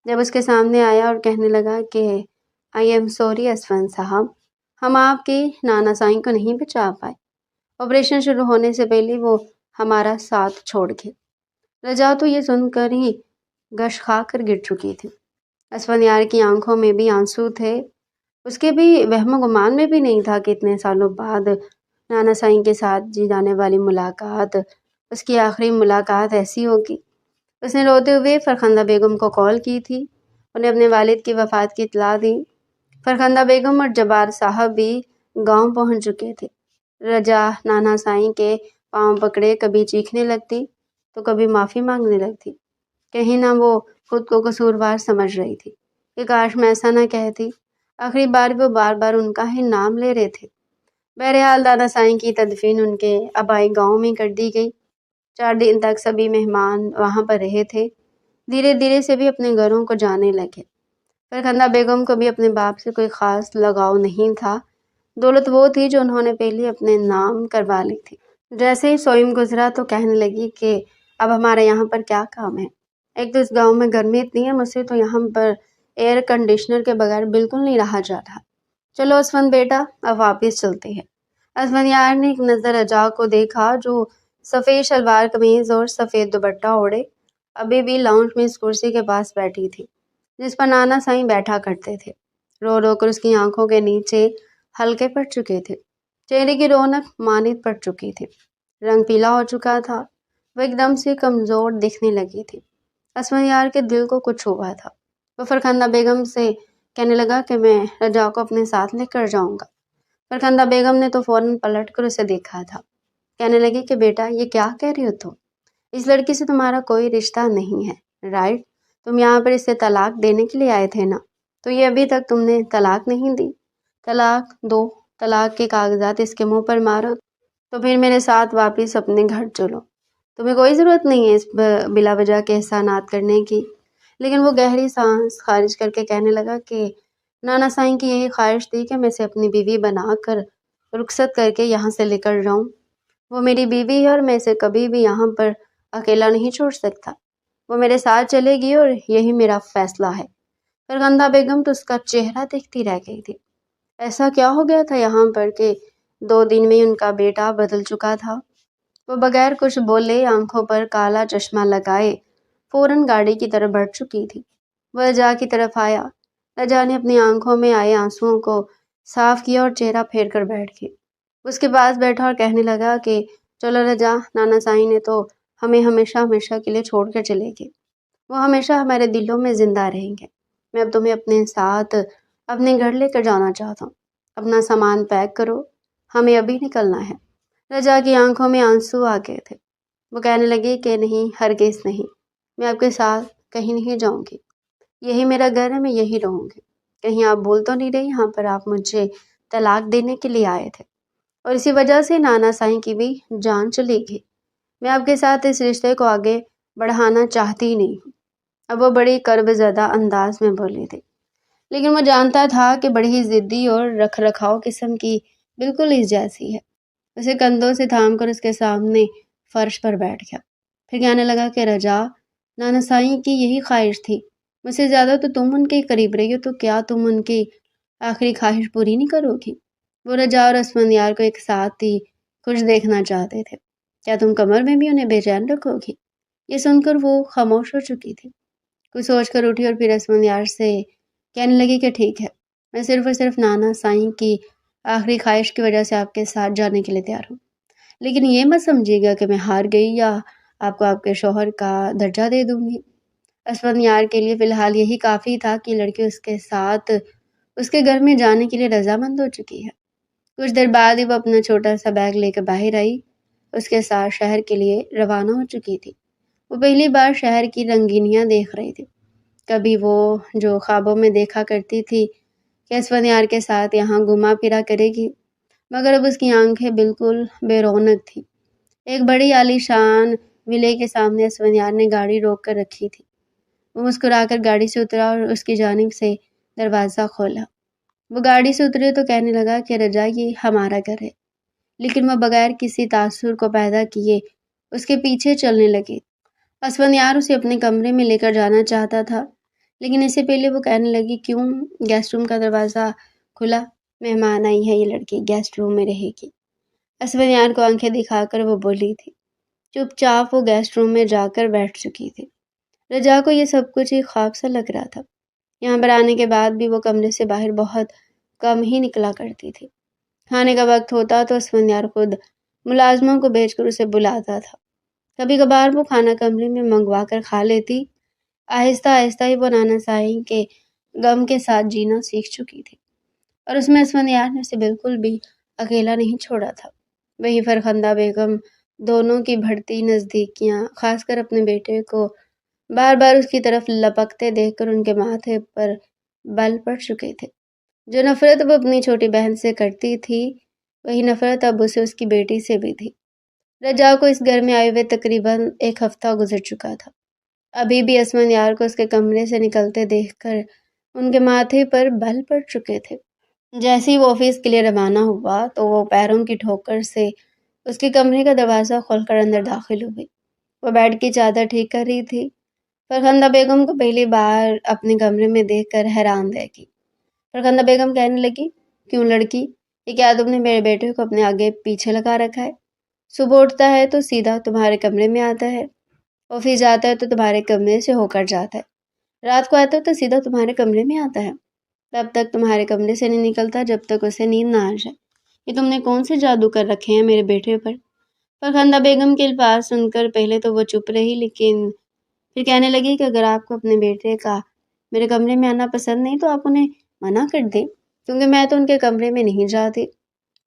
جب اس کے سامنے آیا اور کہنے لگا کہ آئی ایم سوری اسفند صاحب، ہم آپ کی نانا سائیں کو نہیں بچا پائے۔ آپریشن شروع ہونے سے پہلے وہ ہمارا ساتھ چھوڑ گئے۔ رجا تو یہ سن کر ہی گش کھا کر گر چکی تھی۔ اسفندیار کی آنکھوں میں بھی آنسو تھے۔ اس کے بھی وہم و گمان میں بھی نہیں تھا کہ اتنے سالوں بعد نانا سائیں کے ساتھ جی جانے والی ملاقات، اس کی آخری ملاقات ایسی ہوگی۔ اس نے روتے ہوئے فرخندہ بیگم کو کال کی تھی، انہیں اپنے والد کی وفات کی اطلاع دی۔ فرخندہ بیگم اور جبار صاحب بھی گاؤں پہنچ چکے تھے۔ رجا نانا سائیں کے پاؤں پکڑے کبھی چیخنے لگتی تو کبھی معافی مانگنے لگتی۔ کہیں نہ وہ خود کو قصوروار سمجھ رہی تھی کہ کاش میں ایسا نہ کہتی۔ آخری بار وہ بار بار ان کا ہی نام لے رہے تھے۔ بہرحال دادا سائیں کی تدفین ان کے آبائی گاؤں میں کر دی گئی۔ 4 دن تک سبھی مہمان وہاں پر رہے تھے۔ دھیرے دھیرے سے بھی اپنے گھروں کو جانے لگے۔ فرخندہ بیگم کو بھی اپنے باپ سے کوئی خاص لگاؤ نہیں تھا۔ دولت وہ تھی جو انہوں نے پہلے اپنے نام کروا لی تھی۔ جیسے ہی سوئم گزرا تو کہنے لگی کہ اب ہمارا یہاں پر کیا کام ہے؟ ایک تو اس گاؤں میں گرمی اتنی ہے، مجھ سے تو یہاں پر ایئر کنڈیشنر کے بغیر بالکل نہیں رہا جاتا۔ چلو اسفند بیٹا، اب واپس چلتے ہیں۔ اسفندیار نے ایک نظر رجا کو دیکھا جو سفید شلوار قمیض اور سفید دوپٹہ اوڑھے ابھی بھی لاؤنج میں اس کرسی کے پاس بیٹھی تھی جس پر نانا سائیں بیٹھا کرتے تھے۔ رو رو کر اس کی آنکھوں کے نیچے ہلکے پڑ چکے تھے، چہرے کی رونق ماند پڑ چکی تھی، رنگ پیلا ہو چکا تھا، وہ ایک دم سے کمزور دکھنے لگی تھی۔ اسفندیار کے دل کو کچھ ہوا تھا۔ وہ فرخندہ بیگم سے کہنے لگا کہ میں رجا کو اپنے ساتھ لے کر جاؤں گا۔ فرخندہ بیگم نے تو فوراً پلٹ کر اسے دیکھا تھا۔ کہنے لگی کہ بیٹا یہ کیا کہہ رہی ہو تم؟ اس لڑکی سے تمہارا کوئی رشتہ نہیں ہے، رائٹ؟ تم یہاں پر اسے طلاق دینے کے لیے آئے تھے نا؟ تو یہ ابھی تک تم نے طلاق نہیں دی۔ طلاق دو، طلاق کے کاغذات اس کے منہ پر مارو، تو پھر میرے ساتھ واپس اپنے گھر چلو۔ تمہیں کوئی ضرورت نہیں ہے اس بلا وجہ کے احسانات کرنے کی۔ لیکن وہ گہری سانس خارج کر کے کہنے لگا کہ نانا سائیں کی یہی خواہش تھی کہ میں اسے اپنی بیوی بنا کر رخصت کر کے یہاں سے لے کر جاؤں۔ وہ میری بیوی ہے اور میں اسے کبھی بھی یہاں پر اکیلا نہیں چھوڑ سکتا۔ وہ میرے ساتھ چلے گی اور یہی میرا فیصلہ ہے۔ فرخندہ بیگم تو اس کا چہرہ دیکھتی رہ گئی تھی۔ ایسا کیا ہو گیا تھا یہاں پر کہ 2 دن میں ان کا بیٹا بدل چکا تھا؟ وہ بغیر کچھ بولے آنکھوں پر کالا چشمہ لگائے فوراً گاڑی کی طرف بڑھ چکی تھی۔ وہ رجا کی طرف آیا۔ رجا نے اپنی آنکھوں میں آئے آنسوؤں کو صاف کیا اور چہرہ پھیر کر بیٹھ گئی۔ اس کے پاس بیٹھا اور کہنے لگا کہ چلو رجا، نانا سائیں نے تو ہمیں ہمیشہ ہمیشہ کے لیے چھوڑ کر چلے گئے، وہ ہمیشہ ہمارے دلوں میں زندہ رہیں گے۔ میں اب تمہیں اپنے ساتھ اپنے گھر لے کر جانا چاہتا ہوں۔ اپنا سامان پیک کرو، ہمیں ابھی نکلنا ہے۔ رجا کی آنکھوں میں آنسو آ گئے تھے۔ وہ کہنے لگی کہ نہیں، ہرگز نہیں، میں آپ کے ساتھ کہیں نہیں جاؤں گی۔ یہی میرا گھر ہے، میں یہی رہوں گی۔ کہیں آپ بھول تو نہیں رہی یہاں پر آپ مجھے طلاق دینے کے لیے آئے تھے، اور اسی وجہ سے نانا سائیں کی بھی جان چلی گئی۔ میں آپ کے ساتھ اس رشتے کو آگے بڑھانا چاہتی نہیں ہوں۔ اب وہ بڑی کرب زدہ انداز میں بولی تھی، لیکن وہ جانتا تھا کہ بڑی ہی ضدی اور رکھ رکھاؤ قسم کی بالکل اس جیسی ہے۔ اسے کندھوں سے تھام کر اس کے سامنے فرش پر بیٹھ گیا۔ پھر کہنے لگا کہ رجا، نانا سائیں کی یہی خواہش تھی، مجھ سے زیادہ تو تم ان کے قریب رہی ہو، تو کیا تم ان کی آخری خواہش پوری نہیں کرو گی؟ وہ رجا اور اسفندیار کو ایک ساتھ ہی خوش دیکھنا چاہتے تھے۔ کیا تم کمر میں بھی انہیں بے چین رکھو گی؟ یہ سن کر وہ خاموش ہو چکی تھی۔ کچھ سوچ کر اٹھی اور پھر اسفندیار سے کہنے لگی کہ ٹھیک ہے، میں صرف اور صرف نانا سائیں کی آخری خواہش کی وجہ سے آپ کے ساتھ جانے کے لیے تیار ہوں، لیکن یہ مت سمجھیے گا کہ میں ہار گئی یا آپ کو آپ کے شوہر کا درجہ دے دوں گی۔ اسفندیار کے لیے فی الحال یہی کافی تھا کہ لڑکی اس کے ساتھ اس کے گھر میں جانے کے لیے رضامند ہو چکی ہے۔ کچھ دیر بعد ہی وہ اپنا چھوٹا سا بیگ لے کر باہر آئی، اس کے ساتھ شہر کے لیے روانہ ہو چکی تھی۔ وہ پہلی بار شہر کی رنگینیاں دیکھ رہی تھی۔ کبھی وہ جو خوابوں میں دیکھا کرتی تھی کہ اسفندیار کے ساتھ یہاں گھما پھرا کرے گی، مگر اب اس کی آنکھیں بالکل بے رونق تھی۔ ایک بڑی عالی شان ویلے کے سامنے اسفندیار نے گاڑی روک کر رکھی تھی۔ وہ مسکرا کر گاڑی سے اترا اور اس کی جانب سے دروازہ کھولا۔ وہ گاڑی سے اترے تو کہنے لگا کہ رجا یہ ہمارا گھر ہے، لیکن وہ بغیر کسی تاثر کو پیدا کیے اس کے پیچھے چلنے لگی۔ اسفندیار اسے اپنے کمرے میں لے کر جانا چاہتا تھا، لیکن اس سے پہلے وہ کہنے لگی کیوں؟ گیسٹ روم کا دروازہ کھلا، مہمان آئی ہے، یہ لڑکی گیسٹ روم میں رہے گی۔ اسفندیار کو آنکھیں دکھا کر وہ بولی تھی۔ چپ چاپ وہ گیسٹ روم میں جا کر بیٹھ چکی تھی۔ رجا کو یہ سب کچھ ایک خواب سا لگ رہا تھا۔ یہاں پر آنے کے بعد بھی وہ کمرے سے باہر بہت کم ہی نکلا کرتی تھی۔ کھانے کا وقت ہوتا تو اسفندیار خود ملازموں کو بھیج کر اسے بلاتا تھا۔ کبھی کبھار وہ کھانا کمرے میں منگوا کر کھا لیتی۔ آہستہ آہستہ ہی وہ نانا سائیں کے غم کے ساتھ جینا سیکھ چکی تھی، اور اس میں اسفندیار نے اسے بالکل بھی اکیلا نہیں چھوڑا تھا۔ وہی فرخندہ بیگم، دونوں کی بڑھتی نزدیکیاں، خاص کر اپنے بیٹے کو بار بار اس کی طرف لپکتے دیکھ کر ان کے ماتھے پر بل پڑ چکے تھے۔ جو نفرت وہ اپنی چھوٹی بہن سے کرتی تھی، وہی نفرت اب اسے اس کی بیٹی سے بھی تھی۔ رجا کو اس گھر میں آئے ہوئے تقریباً ایک ہفتہ گزر چکا تھا۔ ابھی بھی اسفندیار کو اس کے کمرے سے نکلتے دیکھ کر ان کے ماتھے پر بل پڑ چکے تھے۔ جیسے ہی وہ آفس کے لیے روانہ ہوا تو وہ پیروں کی ٹھوکر سے اس کے کمرے کا دروازہ کھول کر اندر داخل ہوئی۔ وہ بیڈ کی چادر ٹھیک کر رہی تھی۔ فرخندہ بیگم کو پہلی بار اپنے کمرے میں دیکھ کر حیران رہ گئی۔ فرخندہ بیگم کہنے لگی، کیوں لڑکی، یہ کیا تم نے میرے بیٹے کو اپنے آگے پیچھے لگا رکھا ہے؟ صبح اٹھتا ہے تو سیدھا تمہارے کمرے میں آتا ہے، آفس جاتا ہے تو تمہارے کمرے سے ہو کر جاتا ہے، رات کو آتا ہے تو سیدھا تمہارے کمرے میں آتا ہے، تب تک تمہارے کمرے سے نہیں نکلتا جب تک اسے نیند نہ آ جائے۔ یہ تم نے کون سے جادو کر رکھے ہیں میرے بیٹے پر؟ فرخندہ بیگم کے الفاظ سن کر پہلے تو وہ چپ رہی، لیکن پھر کہنے لگی کہ اگر آپ کو اپنے بیٹے کا میرے کمرے میں آنا پسند نہیں تو آپ انہیں منع کر دیں، کیونکہ میں تو ان کے کمرے میں نہیں جاتی،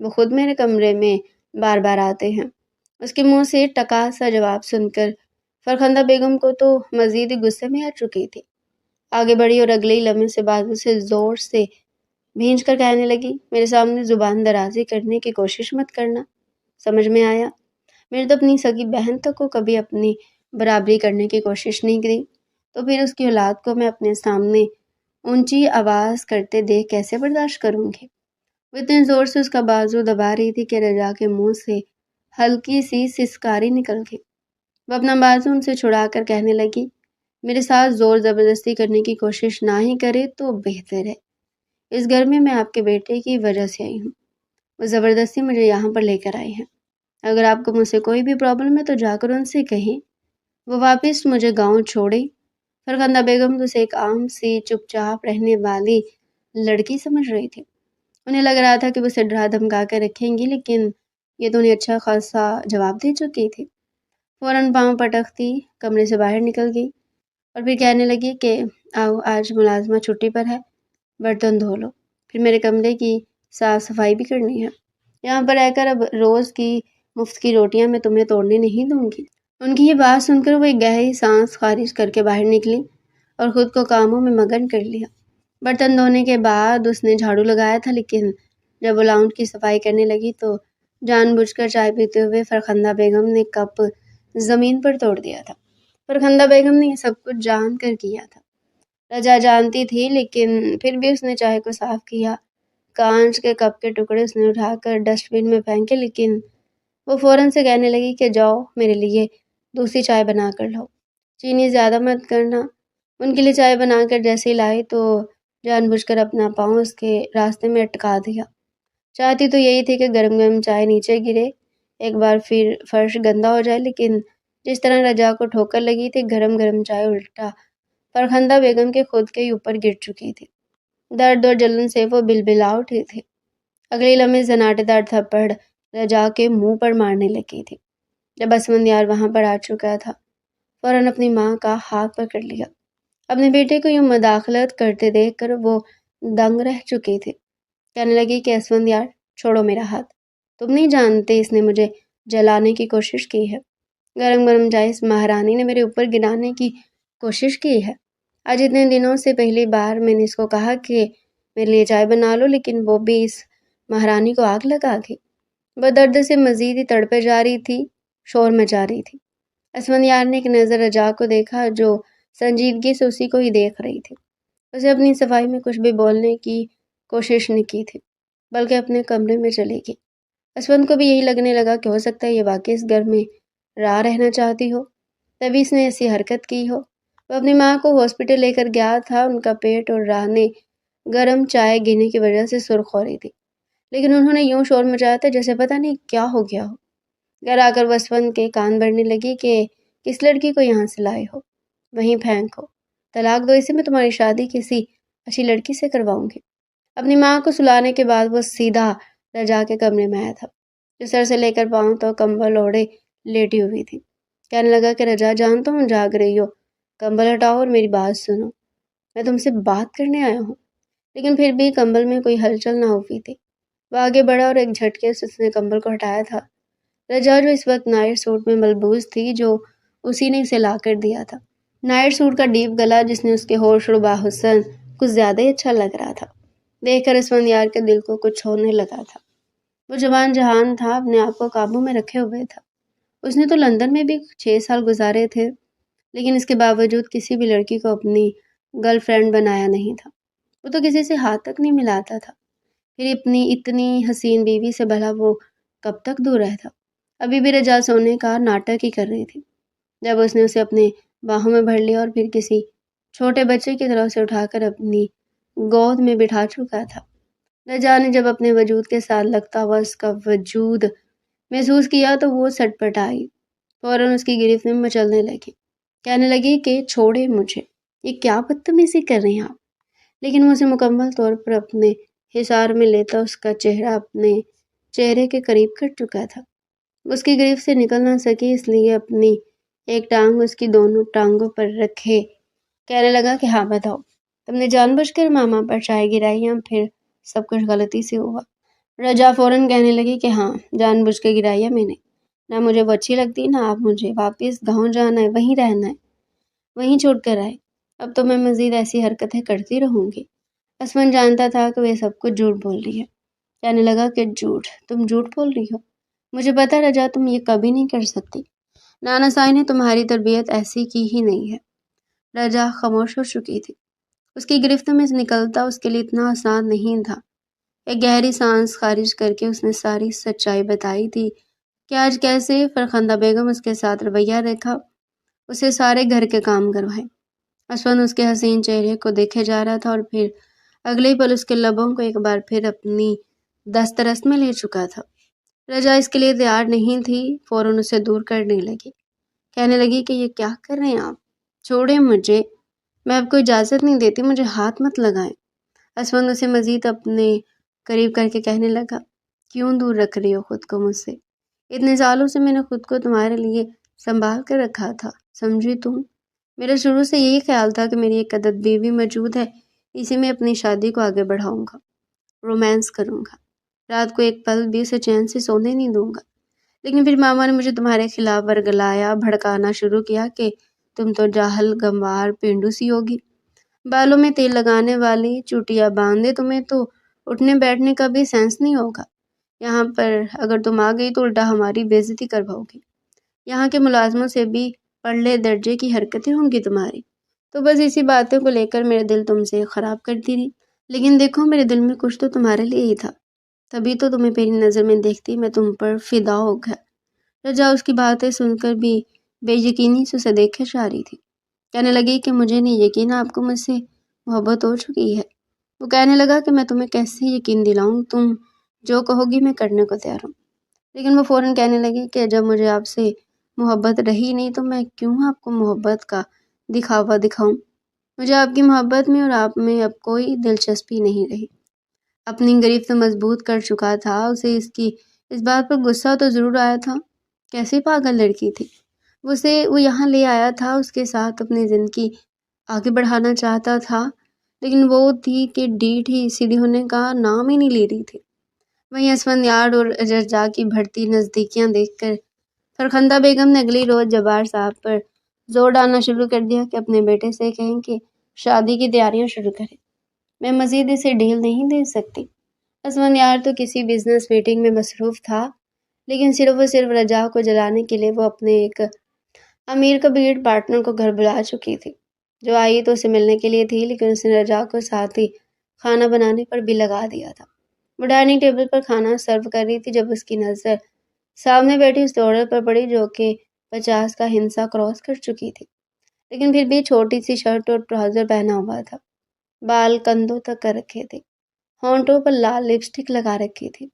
وہ خود میرے کمرے میں بار بار آتے ہیں۔ اس کے منہ سے ٹکا سا جواب سن کر فرخندہ بیگم کو تو مزید ہی غصے میں آ چکی تھی۔ آگے بڑھی اور اگلے ہی لمحے سے بازو سے زور سے بھینچ کر کہنے لگی، میرے سامنے زبان درازی کرنے کی کوشش مت کرنا، سمجھ میں آیا؟ میں نے تو اپنی سگی بہن تک کو کبھی اپنی برابری کرنے کی کوشش نہیں کی، تو پھر اس کی اولاد کو میں اپنے سامنے اونچی آواز کرتے دیکھ کیسے برداشت کروں گی؟ وہ اتنے زور سے اس کا بازو دبا رہی تھی کہ رجا کے منہ سے ہلکی سی سسکاری نکل گئی۔ وہ اپنا بازو ان سے چھڑا کر کہنے لگی، میرے ساتھ زور زبردستی کرنے کی کوشش نہ ہی کرے تو بہتر ہے۔ اس گھر میں آپ کے بیٹے کی وجہ سے آئی ہوں، وہ زبردستی مجھے یہاں پر لے کر آئے ہیں۔ اگر آپ کو مجھ سے کوئی بھی پرابلم ہے تو جا کر ان سے کہیں، وہ واپس مجھے گاؤں چھوڑے۔ فرخندہ بیگم تو اسے ایک عام سی چپ چاپ رہنے والی لڑکی سمجھ رہی تھی۔ انہیں لگ رہا تھا کہ وہ اسے ڈرا دھمکا کے رکھیں گی، لیکن یہ تو انہیں اچھا خاصا جواب دے چکی تھی۔ فوراً پاؤں پٹکتی کمرے سے باہر نکل گئی اور پھر کہنے لگی کہ آؤ، آج ملازمہ چھٹی پر ہے، برتن دھو لو، پھر میرے کمرے کی صاف صفائی بھی کرنی ہے۔ یہاں پر رہ کر اب روز کی مفت کی روٹیاں میں تمہیں توڑنے نہیں دوں گی۔ ان کی یہ بات سن کر وہ ایک گہری سانس خارج کر کے باہر نکلی اور خود کو کاموں میں مگن کر لیا۔ برتن دھونے کے بعد اس نے جھاڑو لگایا تھا، لیکن جب وہ لاؤنج کی صفائی کرنے لگی تو جان بوجھ کر چائے پیتے ہوئے فرخندہ بیگم نے کپ زمین پر توڑ دیا تھا۔ فرخندہ بیگم نے یہ سب کچھ جان کر کیا تھا۔ رجا جانتی تھی، لیکن پھر بھی اس نے چائے کو صاف کیا۔ کانچ کے کپ کے ٹکڑے اس نے اٹھا کر ڈسٹ بن میں پھینکے، لیکن وہ فوراً سے کہنے لگی کہ جاؤ، میرے لیے دوسری چائے بنا کر لاؤ، چینی زیادہ مت کرنا۔ ان کے لیے چائے بنا کر جیسے ہی لائی تو جان بوجھ کر اپنا پاؤں اس کے راستے میں اٹکا دیا۔ چاہتی تو یہی تھی کہ گرم گرم چائے نیچے گرے، ایک بار پھر فرش گندا ہو جائے، لیکن جس طرح رجا کو ٹھوکر لگی تھی، گرم گرم چائے الٹا فرخندہ بیگم کے خود کے ہی اوپر گر چکی تھی۔ درد اور جلن سے وہ بلبلا اٹھے تھے۔ اگلی لمحے سناٹے دار تھپڑ رجا کے منہ پر مارنے لگی تھی۔ جب اسفندیار وہاں پر آ چکا تھا، فوراً اپنی ماں کا ہاتھ پکڑ لیا۔ اپنے بیٹے کو یوں مداخلت کرتے دیکھ کر وہ دنگ رہ چکی تھی۔ کہنے لگی کہ اسفندیار، چھوڑو میرا ہاتھ، تم نہیں جانتے اس نے مجھے جلانے کی کوشش کی ہے۔ گرم گرم چائے اس مہارانی نے میرے اوپر گرانے کی کوشش کی ہے۔ آج اتنے دنوں سے پہلی بار میں نے اس کو کہا کہ میرے لیے چائے بنا لو، لیکن وہ بھی اس مہارانی کو آگ لگا گئی۔ وہ درد سے مزید ہی تڑپے جا رہی تھی، شور مچا رہی تھی۔ اسفندیار نے ایک نظر رجا کو دیکھا جو سنجیدگی سے اسی کو ہی دیکھ رہی تھی۔ اسے اپنی صفائی میں کچھ بھی بولنے کی کوشش نہیں کی تھی، بلکہ اپنے کمرے میں چلی گئی۔ اسفند کو بھی یہی لگنے لگا کہ ہو سکتا ہے یہ واقعی اس گھر میں رہنا چاہتی ہو، تبھی اس نے ایسی حرکت کی ہو۔ وہ اپنی ماں کو ہاسپٹل لے کر گیا تھا، ان کا پیٹ اور راہ گرم چائے گینے کی وجہ سے سرخ ہو رہی تھی، لیکن انہوں نے یوں شور مچایا تھا جیسے پتہ نہیں کیا ہو گیا ہو۔ گھر آ کر وہ اسفند کے کان بھرنے لگی کہ کس لڑکی کو یہاں سے لائے ہو، وہیں پھینکو، طلاق دو اسے، میں تمہاری شادی کسی اچھی لڑکی سے کرواؤں گی۔ اپنی ماں کو سلانے کے بعد وہ سیدھا رجا کے کمرے میں آیا تھا، جو سر سے لے کر پاؤں تو کمبل اوڑھے لیٹی ہوئی تھی۔ کہنے لگا کہ رجا، جانتا ہوں جاگ رہی ہو، کمبل ہٹاؤ اور میری بات سنو، میں تم سے بات کرنے آیا ہوں۔ لیکن پھر بھی کمبل میں کوئی ہلچل نہ ہوئی تھی۔ وہ آگے بڑھا اور ایک جھٹکے سے اس نے کمبل کو ہٹایا تھا۔ رجا جو اس وقت نائٹ سوٹ میں ملبوس تھی، جو اسی نے اسے لا کر دیا تھا، نائٹ سوٹ کا ڈیپ گلا جس نے اس کے ہوش و باحسن کچھ زیادہ ہی اچھا لگ رہا تھا، دیکھ کر اسفندیار کے دل کو کچھ ہونے لگا تھا۔ وہ جوان جہان تھا، اپنے آپ کو قابو میں رکھے ہوئے تھا۔ اس نے تو لندن میں بھی 6 سال گزارے تھے، لیکن اس کے باوجود کسی بھی لڑکی کو اپنی گرل فرینڈ بنایا نہیں تھا۔ وہ تو کسی سے ہاتھ تک نہیں ملاتا تھا، پھر اپنی اتنی حسین بیوی سے بھلا وہ کب تک دور رہتا۔ ابھی بھی رجا سونے کا ناٹک ہی کر رہی تھی جب اس نے اسے اپنے باہوں میں بھر لیا اور پھر کسی چھوٹے بچے کی طرح اسے اٹھا کر اپنی گود میں بٹھا چکا تھا۔ رجا نے جب اپنے وجود کے ساتھ لگتا ہوا اس کا وجود محسوس کیا تو وہ سٹ پٹائی، فوراً اس کی گرفت میں مچلنے لگی، کہنے لگی کہ چھوڑے مجھے، یہ کیا بدتمیزی کر رہے ہیں آپ۔ لیکن وہ اسے مکمل طور پر اپنے حصار میں لیتا اس کا چہرہ اپنے چہرے کے قریب کر چکا تھا۔ اس کی گرفت سے نکل نہ سکی، اس لیے اپنی ایک ٹانگ اس کی دونوں ٹانگوں پر رکھے کہنے لگا کہ ہاں بتاؤ، تم نے جان بوجھ کر ماما پر چائے گرائی یا پھر سب کچھ غلطی سے ہوا؟ رجا فوراً کہنے لگی کہ ہاں، جان بوجھ کے گرائی ہے میں نے، نہ مجھے وہ اچھی لگتی، نہ آپ مجھے واپس گاؤں جانا ہے، وہیں رہنا ہے، وہیں چھوڑ کر آئے۔ اب تو میں مزید ایسی حرکتیں کرتی رہوں گی۔ اسفند جانتا تھا کہ وہ سب کچھ جھوٹ بول رہی ہے۔ کہنے لگا کہ جھوٹ، تم جھوٹ بول رہی ہو؟ مجھے پتا رجا، تم یہ کبھی نہیں کر سکتی، نانا سائی نے تمہاری تربیت ایسی کی ہی نہیں ہے۔ رجا خاموش ہو چکی تھی، اس کی گرفت میں سے نکلتا اس کے لیے اتنا آسان نہیں تھا۔ ایک گہری سانس خارج کر کے اس نے ساری سچائی بتائی تھی کہ آج کیسے فرخندہ بیگم اس کے ساتھ رویہ رکھا، اسے سارے گھر کے کام کروائے۔ اسفند اس کے حسین چہرے کو دیکھے جا رہا تھا اور پھر اگلے ہی پل اس کے لبوں کو ایک بار پھر اپنی دسترس میں لے چکا تھا۔ رجا اس کے لیے تیار نہیں تھی، فوراً اسے دور کرنے لگی، کہنے لگی کہ یہ کیا کر رہے ہیں آپ، چھوڑیں مجھے، میں آپ کو اجازت نہیں دیتی، مجھے ہاتھ مت لگائیں۔ اسفند اسے مزید اپنے قریب کر کے کہنے لگا، کیوں دور رکھ رہی ہو خود کو مجھ سے؟ اتنے سالوں سے میں نے خود کو تمہارے لیے سنبھال کر رکھا تھا، سمجھی تم؟ میرا شروع سے یہی خیال تھا کہ میری ایک عدد بیوی موجود ہے، اسی میں اپنی شادی کو آگے بڑھاؤں گا، رومانس کروں گا، رات کو ایک پل بھی اسے چین سے سونے نہیں دوں گا۔ لیکن پھر ماما نے مجھے تمہارے خلاف ورگلایا، بھڑکانا شروع کیا کہ تم تو جاہل گنوار پینڈو سی ہوگی، بالوں میں تیل لگانے والی چوٹیاں باندھے، تمہیں تو اٹھنے بیٹھنے کا بھی سینس نہیں ہوگا، یہاں پر اگر تم آ گئی تو الٹا ہماری بے عزتی کرواؤ گی، یہاں کے ملازموں سے بھی پرلے درجے کی حرکتیں ہوں گی تمہاری۔ تو بس اسی باتوں کو لے کر میرا دل تم سے خراب کرتی رہی، لیکن دیکھو میرے دل میں کچھ تو تمہارے لیے ہی تھا، تبھی تو تمہیں میری نظر میں دیکھتی میں تم پر فدا ہو گیا۔ رجا اس کی باتیں سن کر بھی بے یقینی سے اسے دیکھے جا رہی تھی، کہنے لگی کہ مجھے نہیں یقین آپ کو مجھ سے محبت ہو چکی ہے۔ وہ کہنے لگا کہ میں تمہیں کیسے یقین دلاؤں، تم جو کہو گی میں کرنے کو تیار ہوں۔ لیکن وہ فوراً کہنے لگی کہ جب مجھے آپ سے محبت رہی نہیں تو میں کیوں آپ کو محبت کا دکھاوا دکھاؤں؟ مجھے آپ کی محبت میں اور آپ میں اب کوئی دلچسپی نہیں رہی۔ اپنی گرفت مضبوط کر چکا تھا، اسے اس بات پر غصہ تو ضرور آیا تھا، کیسی پاگل لڑکی تھی وہ یہاں لے آیا تھا، اس کے ساتھ اپنی زندگی آگے بڑھانا چاہتا تھا، لیکن وہ تھی کہ ڈیٹ ہی سیدھی ہونے کا نام ہی نہیں لے رہی تھی۔ وہیں اسفندیار اور اجرجا کی بڑھتی نزدیکیاں دیکھ کر فرخندہ بیگم نے اگلی روز جبار صاحب پر زور ڈالنا شروع کر دیا کہ اپنے بیٹے سے کہیں کہ شادی کی تیاریاں شروع کرے، میں مزید اسے ڈھیل نہیں دے سکتی۔ اسفندیار تو کسی بزنس میٹنگ میں مصروف تھا، لیکن صرف اور صرف رجا کو جلانے کے لیے وہ اپنے ایک امیر کبیر پارٹنر کو گھر بلا چکی تھی، جو آئی تو اسے ملنے کے لیے تھی، لیکن اس نے رجا کو ساتھ ہی کھانا بنانے پر بھی لگا دیا تھا۔ وہ ڈائننگ ٹیبل پر کھانا سرو کر رہی تھی جب اس کی نظر سامنے بیٹھی اس عورت پر پڑی جو کہ 50 کا ہنسا کراس کر چکی تھی، لیکن پھر بھی چھوٹی سی شرٹ اور ٹراؤزر پہنا ہوا تھا، بال کندھوں تک کر رکھے تھے، ہونٹوں پر لال لپسٹک لگا رکھی تھی۔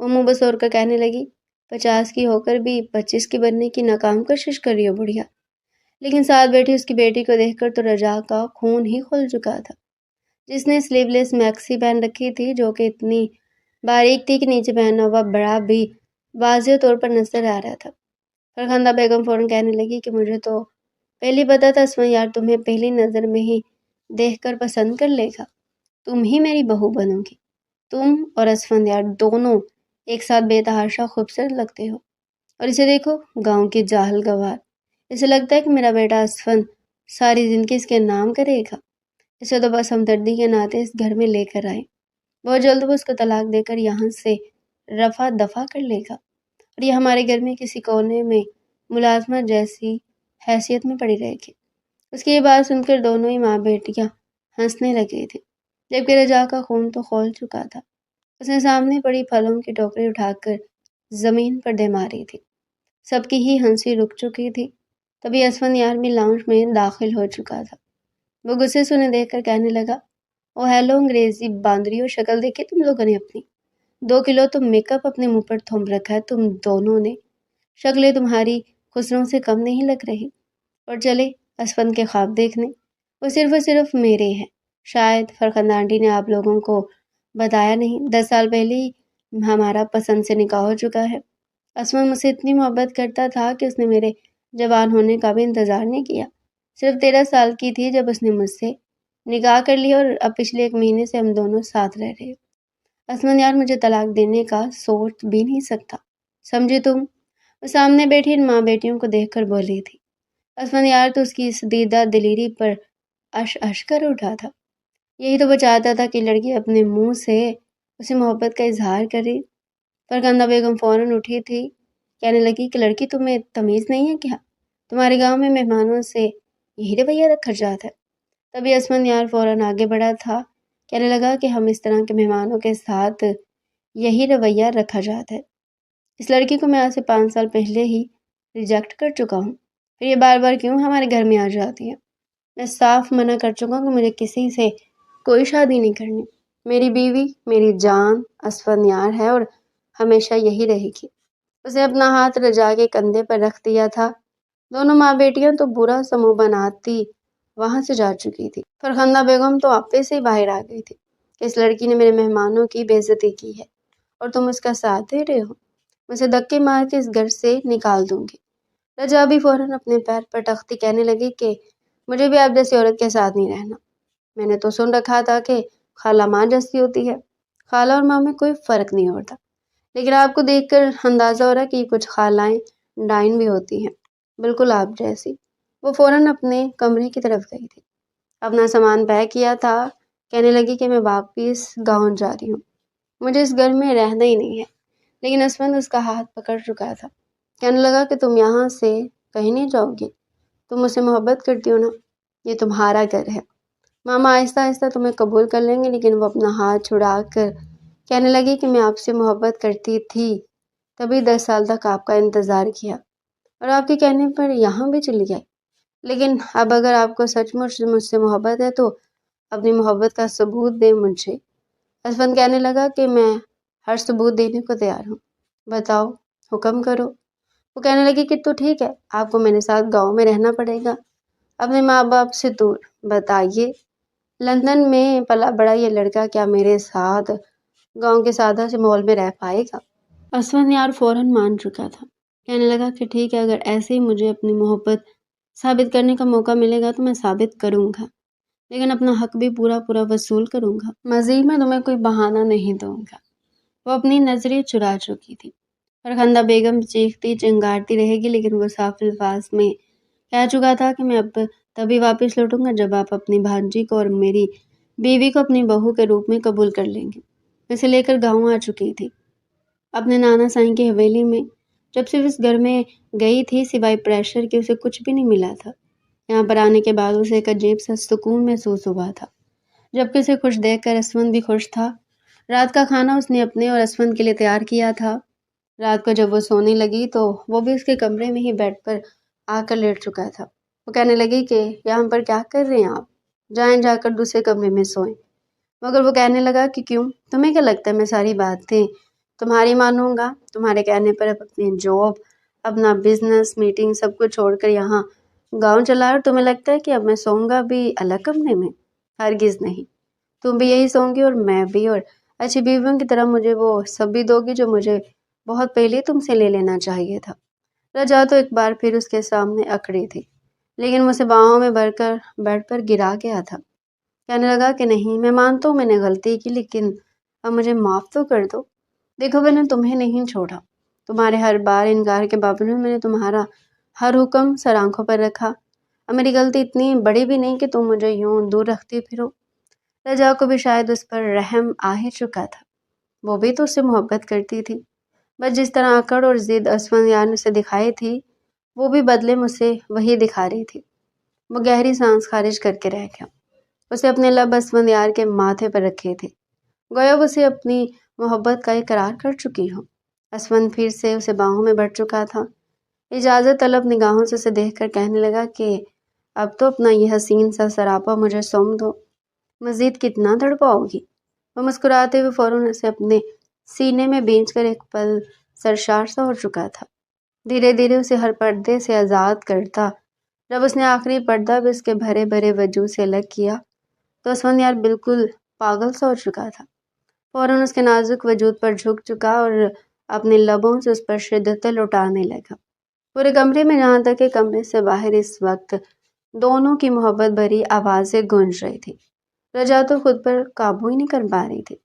وہ منہ بسور کر کہنے لگی، 50 کی ہو کر بھی 25 کی بننے کی ناکام کوشش کر رہی ہو بڑھیا۔ لیکن ساتھ بیٹھی اس کی بیٹی کو دیکھ کر تو رجا کا خون ہی کھل چکا تھا، جس نے سلیو لیس میکسی پہن رکھی تھی جو کہ اتنی باریک تھی کہ نیچے پہنا ہوا بڑا بھی واضح طور پر نظر آ رہا تھا۔ فرخندہ بیگم فوراً کہنے لگی کہ مجھے تو پہلی پتا تھا اسفندیار تمہیں پہلی نظر میں ہی دیکھ کر پسند کر لے گا، تم ہی میری بہو بنو گی، تم اور اسفندیار دونوں ایک ساتھ بے تحاشا خوبصورت لگتے ہو، اور اسے دیکھو گاؤں کی جاہل گوار، اسے لگتا ہے کہ میرا بیٹا اسفند ساری زندگی اس کے نام کرے گا، اسے تو بس ہمدردی کے ناطے اس گھر میں لے کر آئے، بہت جلد وہ اس کو طلاق دے کر یہاں سے رفع دفع کر لے گا، اور یہ ہمارے گھر میں کسی کونے میں ملازمت جیسی حیثیت میں پڑی رہے گی۔ اس کی یہ بات سن کر دونوں ہی ماں بیٹیاں ہنسنے لگی تھی، جبکہ رجا کا خون تو کھول چکا تھا۔ اس نے سامنے پڑی پھلوں کی ٹوکری اٹھا کر زمین پر دے ماری تھی۔ سب کی ہی ہنسی رک چکی تھی، تبھی اسفندیار بھی لاؤنج میں داخل ہو چکا تھا۔ وہ غصے سے انہیں دیکھ کر کہنے لگا، او ہیلو انگریزی باندریوں، شکل دیکھی تم لوگوں نے اپنی، 2 کلو تو میک اپ اپنے منہ پر تھوپ رکھا ہے تم دونوں نے، شکلیں تمہاری خسروں سے کم نہیں لگ رہی، اور چلے اسفند کے خواب دیکھنے، وہ صرف اور صرف میرے ہیں، شاید فرخندہ آنٹی نے آپ لوگوں کو بتایا نہیں، 10 سال پہلے ہی ہمارا پسند سے نکاح ہو چکا ہے۔ اسفند مجھ سے اتنی محبت کرتا تھا کہ اس نے میرے جوان ہونے کا بھی انتظار نہیں کیا، صرف 13 سال کی تھی جب اس نے مجھ سے نکاح کر لیا، اور اب پچھلے 1 مہینے سے ہم دونوں ساتھ رہ رہے ہیں۔ اسفندیار مجھے طلاق دینے کا سوچ بھی نہیں سکتا، سمجھے تم؟ وہ سامنے بیٹھی ان ماں بیٹیوں کو دیکھ کر بولی تھی۔ اسفندیار تو اس کی اس دیدہ دلیری پر اش کر اٹھا تھا، یہی تو وہ چاہتا تھا کہ لڑکی اپنے منہ سے اسے محبت کا اظہار کرے۔ فرخندہ بیگم فوراً اٹھی تھی، کہنے لگی کہ لڑکی تمہیں تمیز نہیں ہے کیا؟ تمہارے گاؤں میں مہمانوں سے یہی رویہ رکھا جاتا ہے؟ تبھی اسفندیار فوراً آگے بڑھا تھا، کہنے لگا کہ ہم اس طرح کے مہمانوں کے ساتھ یہی رویہ رکھا جاتا ہے، اس لڑکی کو میں آج سے 5 سال پہلے ہی ریجیکٹ کر چکا ہوں، پھر یہ بار بار کیوں ہمارے گھر میں آ جاتی ہے؟ میں صاف منع کر چکا ہوں کہ مجھے کسی سے کوئی شادی نہیں کرنی، میری بیوی میری جان اسفندیار ہے اور ہمیشہ یہی رہے گی۔ اسے اپنا ہاتھ رجا کے کندھے پر رکھ دیا تھا، دونوں ماں بیٹیاں تو برا سا منہ بناتی وہاں سے جا چکی تھی۔ فرخندہ بیگم تو آپے سے ہی باہر آ گئی تھی کہ اس لڑکی نے میرے مہمانوں کی بے عزتی کی ہے اور تم اس کا ساتھ دے رہے ہو، میں اسے دھکے مار کے اس گھر سے نکال دوں گی۔ رجا بھی فوراً اپنے پیر پر ٹختی، کہنے لگی کہ مجھے بھی آپ جیسی عورت کے ساتھ نہیں رہنا، میں نے تو سن رکھا تھا کہ خالہ ماں جیسی ہوتی ہے، خالہ اور ماں میں کوئی فرق نہیں ہوتا، لیکن آپ کو دیکھ کر اندازہ ہو رہا ہے کہ کچھ خالائیں ڈائن بھی ہوتی ہیں، بالکل آپ جیسی۔ وہ فوراً اپنے کمرے کی طرف گئی تھی، اپنا سامان پیک کیا تھا، کہنے لگی کہ میں واپس گاؤں جا رہی ہوں، مجھے اس گھر میں رہنا ہی نہیں ہے، لیکن اسفند اس کا ہاتھ پکڑ چکا تھا، کہنے لگا کہ تم یہاں سے کہیں نہیں جاؤ گی، تم مجھ سے محبت کرتی ہو نا، یہ تمہارا گھر ہے، ماما آہستہ آہستہ تمہیں قبول کر لیں گے۔ لیکن وہ اپنا ہاتھ چھڑا کر کہنے لگی کہ میں آپ سے محبت کرتی تھی، تبھی 10 سال تک آپ کا انتظار کیا اور آپ کے کہنے پر یہاں بھی چلی گئی، لیکن اب اگر آپ کو سچ مجھ سے محبت ہے تو اپنی محبت کا ثبوت دیں مجھے۔ اسفند کہنے لگا کہ میں ہر ثبوت دینے کو تیار ہوں، بتاؤ، حکم کرو۔ وہ کہنے لگی کہ تو ٹھیک ہے، آپ کو میرے ساتھ گاؤں میں رہنا پڑے گا، اپنے ماں باپ سے دور۔ بتائیے، لندن میں پلا بڑا یہ لڑکا کیا میرے ساتھ گاؤں کے سادہ سے ماحول میں رہ پائے گا؟ اسفند یار فوراً مان چکا تھا۔ کہنے لگا کہ ٹھیک ہے، اگر ایسے ہی مجھے اپنی محبت ثابت کرنے کا موقع ملے گا تو میں ثابت کروں گا، لیکن اپنا حق بھی پورا وصول کروں گا۔ مزید میں تمہیں کوئی بہانہ نہیں دوں گا۔ وہ اپنی نظریں چرا چکی تھی۔ فرخندہ بیگم چیختی چنگارتی رہے گی، لیکن وہ صاف الفاظ میں کہہ چکا تھا کہ میں اب تبھی واپس لوٹوں گا جب آپ اپنی بھانجی کو اور میری بیوی کو اپنی بہو کے روپ میں قبول کر لیں گے۔ اسے لے کر گاؤں آ چکی تھی، اپنے نانا سائیں کی حویلی میں۔ جب سے اس گھر میں گئی تھی سوائے پریشر کے اسے کچھ بھی نہیں ملا تھا۔ یہاں پر آنے کے بعد اسے ایک عجیب سا سکون محسوس ہوا تھا، جبکہ اسے خوش دیکھ کر اسفند بھی خوش تھا۔ رات کا کھانا اس نے اپنے اور اسفند کے لیے تیار کیا تھا۔ رات کو جب وہ سونے لگی تو وہ بھی اس کے کمرے میں ہی بیڈ پر آ کر لیٹ چکا تھا۔ وہ کہنے لگی کہ یہاں پر کیا کر رہے ہیں آپ؟ جائیں جا کر دوسرے کمرے میں سوئیں۔ مگر وہ کہنے لگا کہ کیوں؟ تمہیں کیا لگتا ہے میں ساری باتیں تمہاری مانوں گا؟ تمہارے کہنے پر اب اپنی جاب، اپنا بزنس، میٹنگ سب کچھ چھوڑ کر یہاں گاؤں چلا اور تمہیں لگتا ہے کہ اب میں سوؤں گا بھی الگ کمرے میں؟ ہرگز نہیں، تم بھی یہی سوؤں گی اور میں بھی، اور اچھی بیویوں کی طرح مجھے وہ سب بھی دو گی جو مجھے بہت پہلے تم سے لے لینا چاہیے تھا۔ رجا تو ایک بار پھر اس کے سامنے اکڑی تھی، لیکن وہ اسے باہوں میں بھر کر بیڈ پر گرا گیا تھا۔ کہنے لگا کہ نہیں، میں مانتا ہوں میں نے غلطی کی، لیکن اب مجھے معاف تو کر دو۔ دیکھو میں نے تمہیں نہیں چھوڑا، تمہارے ہر بار انکار کے باوجود میں نے تمہارا ہر حکم سر آنکھوں پر رکھا۔ اب میری غلطی اتنی بڑی بھی نہیں کہ تم مجھے یوں دور رکھتی پھرو۔ رجا کو بھی شاید اس پر رحم آ ہی چکا تھا، وہ بھی تو اس سے محبت کرتی تھی۔ بس جس طرح اکڑ اور ضد اسفند یار نے اسے دکھائی تھی، وہ بھی بدلے میں اسے وہی دکھا رہی تھی۔ وہ گہری سانس خارج کر کے رہ گیا۔ اسے اپنے لب اسفند یار کے ماتھے پر رکھے تھے، گویا وہ اسے اپنی محبت کا اقرار کر چکی ہو۔ اسفند پھر سے اسے باہوں میں بڑھ چکا تھا، اجازت طلب نگاہوں سے اسے دیکھ کر کہنے لگا کہ اب تو اپنا یہ حسین سا سراپا مجھے سونپ دو، مزید کتنا تڑپاؤ گی؟ وہ مسکراتے ہوئے فوراً اسے اپنے سینے میں بھینچ کر ایک پل سرشار سا ہو چکا تھا، دھیرے دھیرے اسے ہر پردے سے آزاد کرتا۔ جب اس نے آخری پردہ بھی اس کے بھرے بھرے وجود سے الگ کیا تو اسفند یار بالکل پاگل سا ہو چکا تھا، فوراً اس کے نازک وجود پر جھک چکا اور اپنے لبوں سے اس پر شدت لٹانے لگا۔ پورے کمرے میں، جہاں تک کہ کمرے سے باہر، اس وقت دونوں کی محبت بھری آوازیں گونج رہی تھی۔ رجا تو خود پر قابو ہی نہیں کر پا رہی تھی۔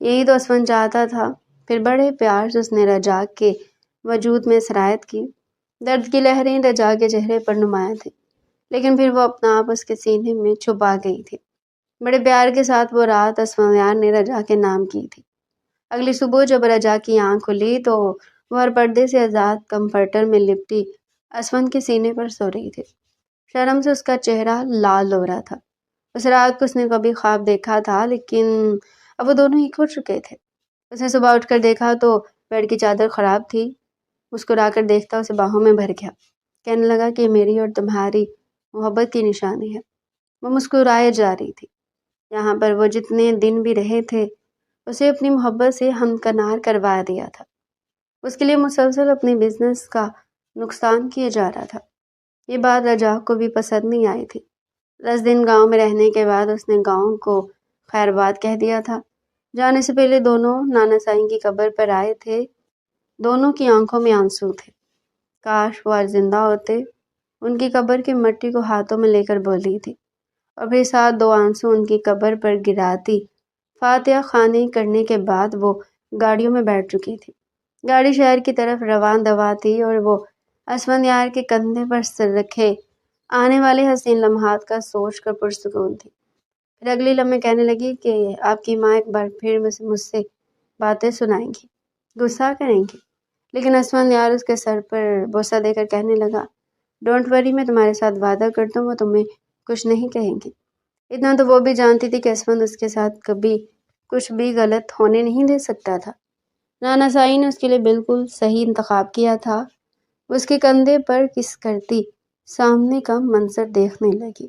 یہی تو اسفند چاہتا تھا۔ پھر بڑے پیار سے اس نے رجا کے وجود میں سرایت کی۔ درد کی لہریں رجا کے چہرے پر نمایاں تھیں، لیکن پھر وہ اپنا آپ اس کے سینے میں چھپا گئی تھی۔ بڑے پیار کے ساتھ وہ رات اسفند یار نے رجا کے نام کی تھی۔ اگلی صبح جب رجا کی آنکھ کھلی تو وہ ہر پردے سے آزاد کمفرٹر میں لپٹی اسفند کے سینے پر سو رہی تھی۔ شرم سے اس کا چہرہ لال ہو رہا تھا۔ اس رات کو اس نے کبھی خواب دیکھا تھا، لیکن اب وہ دونوں ہی کھو چکے تھے۔ اس نے صبح اٹھ کر دیکھا تو بیڈ کی چادر خراب تھی۔ مسکرا کر دیکھتا اسے باہوں میں بھر گیا، کہنے لگا کہ میری اور تمہاری محبت کی نشانی ہے۔ وہ مسکرائے جا رہی تھی۔ یہاں پر وہ جتنے دن بھی رہے تھے، اسے اپنی محبت سے ہمکنار کروا دیا تھا۔ اس کے لیے مسلسل اپنے بزنس کا نقصان کیا جا رہا تھا۔ یہ بات رجا کو بھی پسند نہیں آئی تھی۔ 10 دن گاؤں میں رہنے کے بعد اس نے گاؤں کو خیر بات کہہ دیا تھا۔ جانے سے پہلے دونوں نانا سائیں کی قبر پر آئے تھے۔ دونوں کی آنکھوں میں آنسو تھے۔ کاش وہ آج زندہ ہوتے۔ ان کی قبر کی مٹی کو ہاتھوں میں لے کر بولی تھی، اور پھر ساتھ 2 آنسو ان کی قبر پر گراتی۔ فاتحہ خوانی کرنے کے بعد وہ گاڑیوں میں بیٹھ چکی تھی۔ گاڑی شہر کی طرف رواں دوا تھی اور وہ اسفند یار کے کندھے پر سر رکھے آنے والے حسین لمحات کا سوچ کر پرسکون تھی۔ پھر اگلی لمحے کہنے لگی کہ آپ کی ماں ایک بار پھر مجھ سے باتیں سنائیں گی، غصہ کریں گی، لیکن اسفند یار اس کے سر پر بوسہ دے کر کہنے لگا، ڈونٹ وری، میں تمہارے ساتھ وعدہ کرتا ہوں وہ تمہیں کچھ نہیں کہیں گی۔ اتنا تو وہ بھی جانتی تھی کہ اسفند اس کے ساتھ کبھی کچھ بھی غلط ہونے نہیں دے سکتا تھا۔ نانا سائی نے اس کے لیے بالکل صحیح انتخاب کیا تھا۔ وہ اس کے کندھے پر کس کرتی سامنے کا منظر دیکھنے لگی۔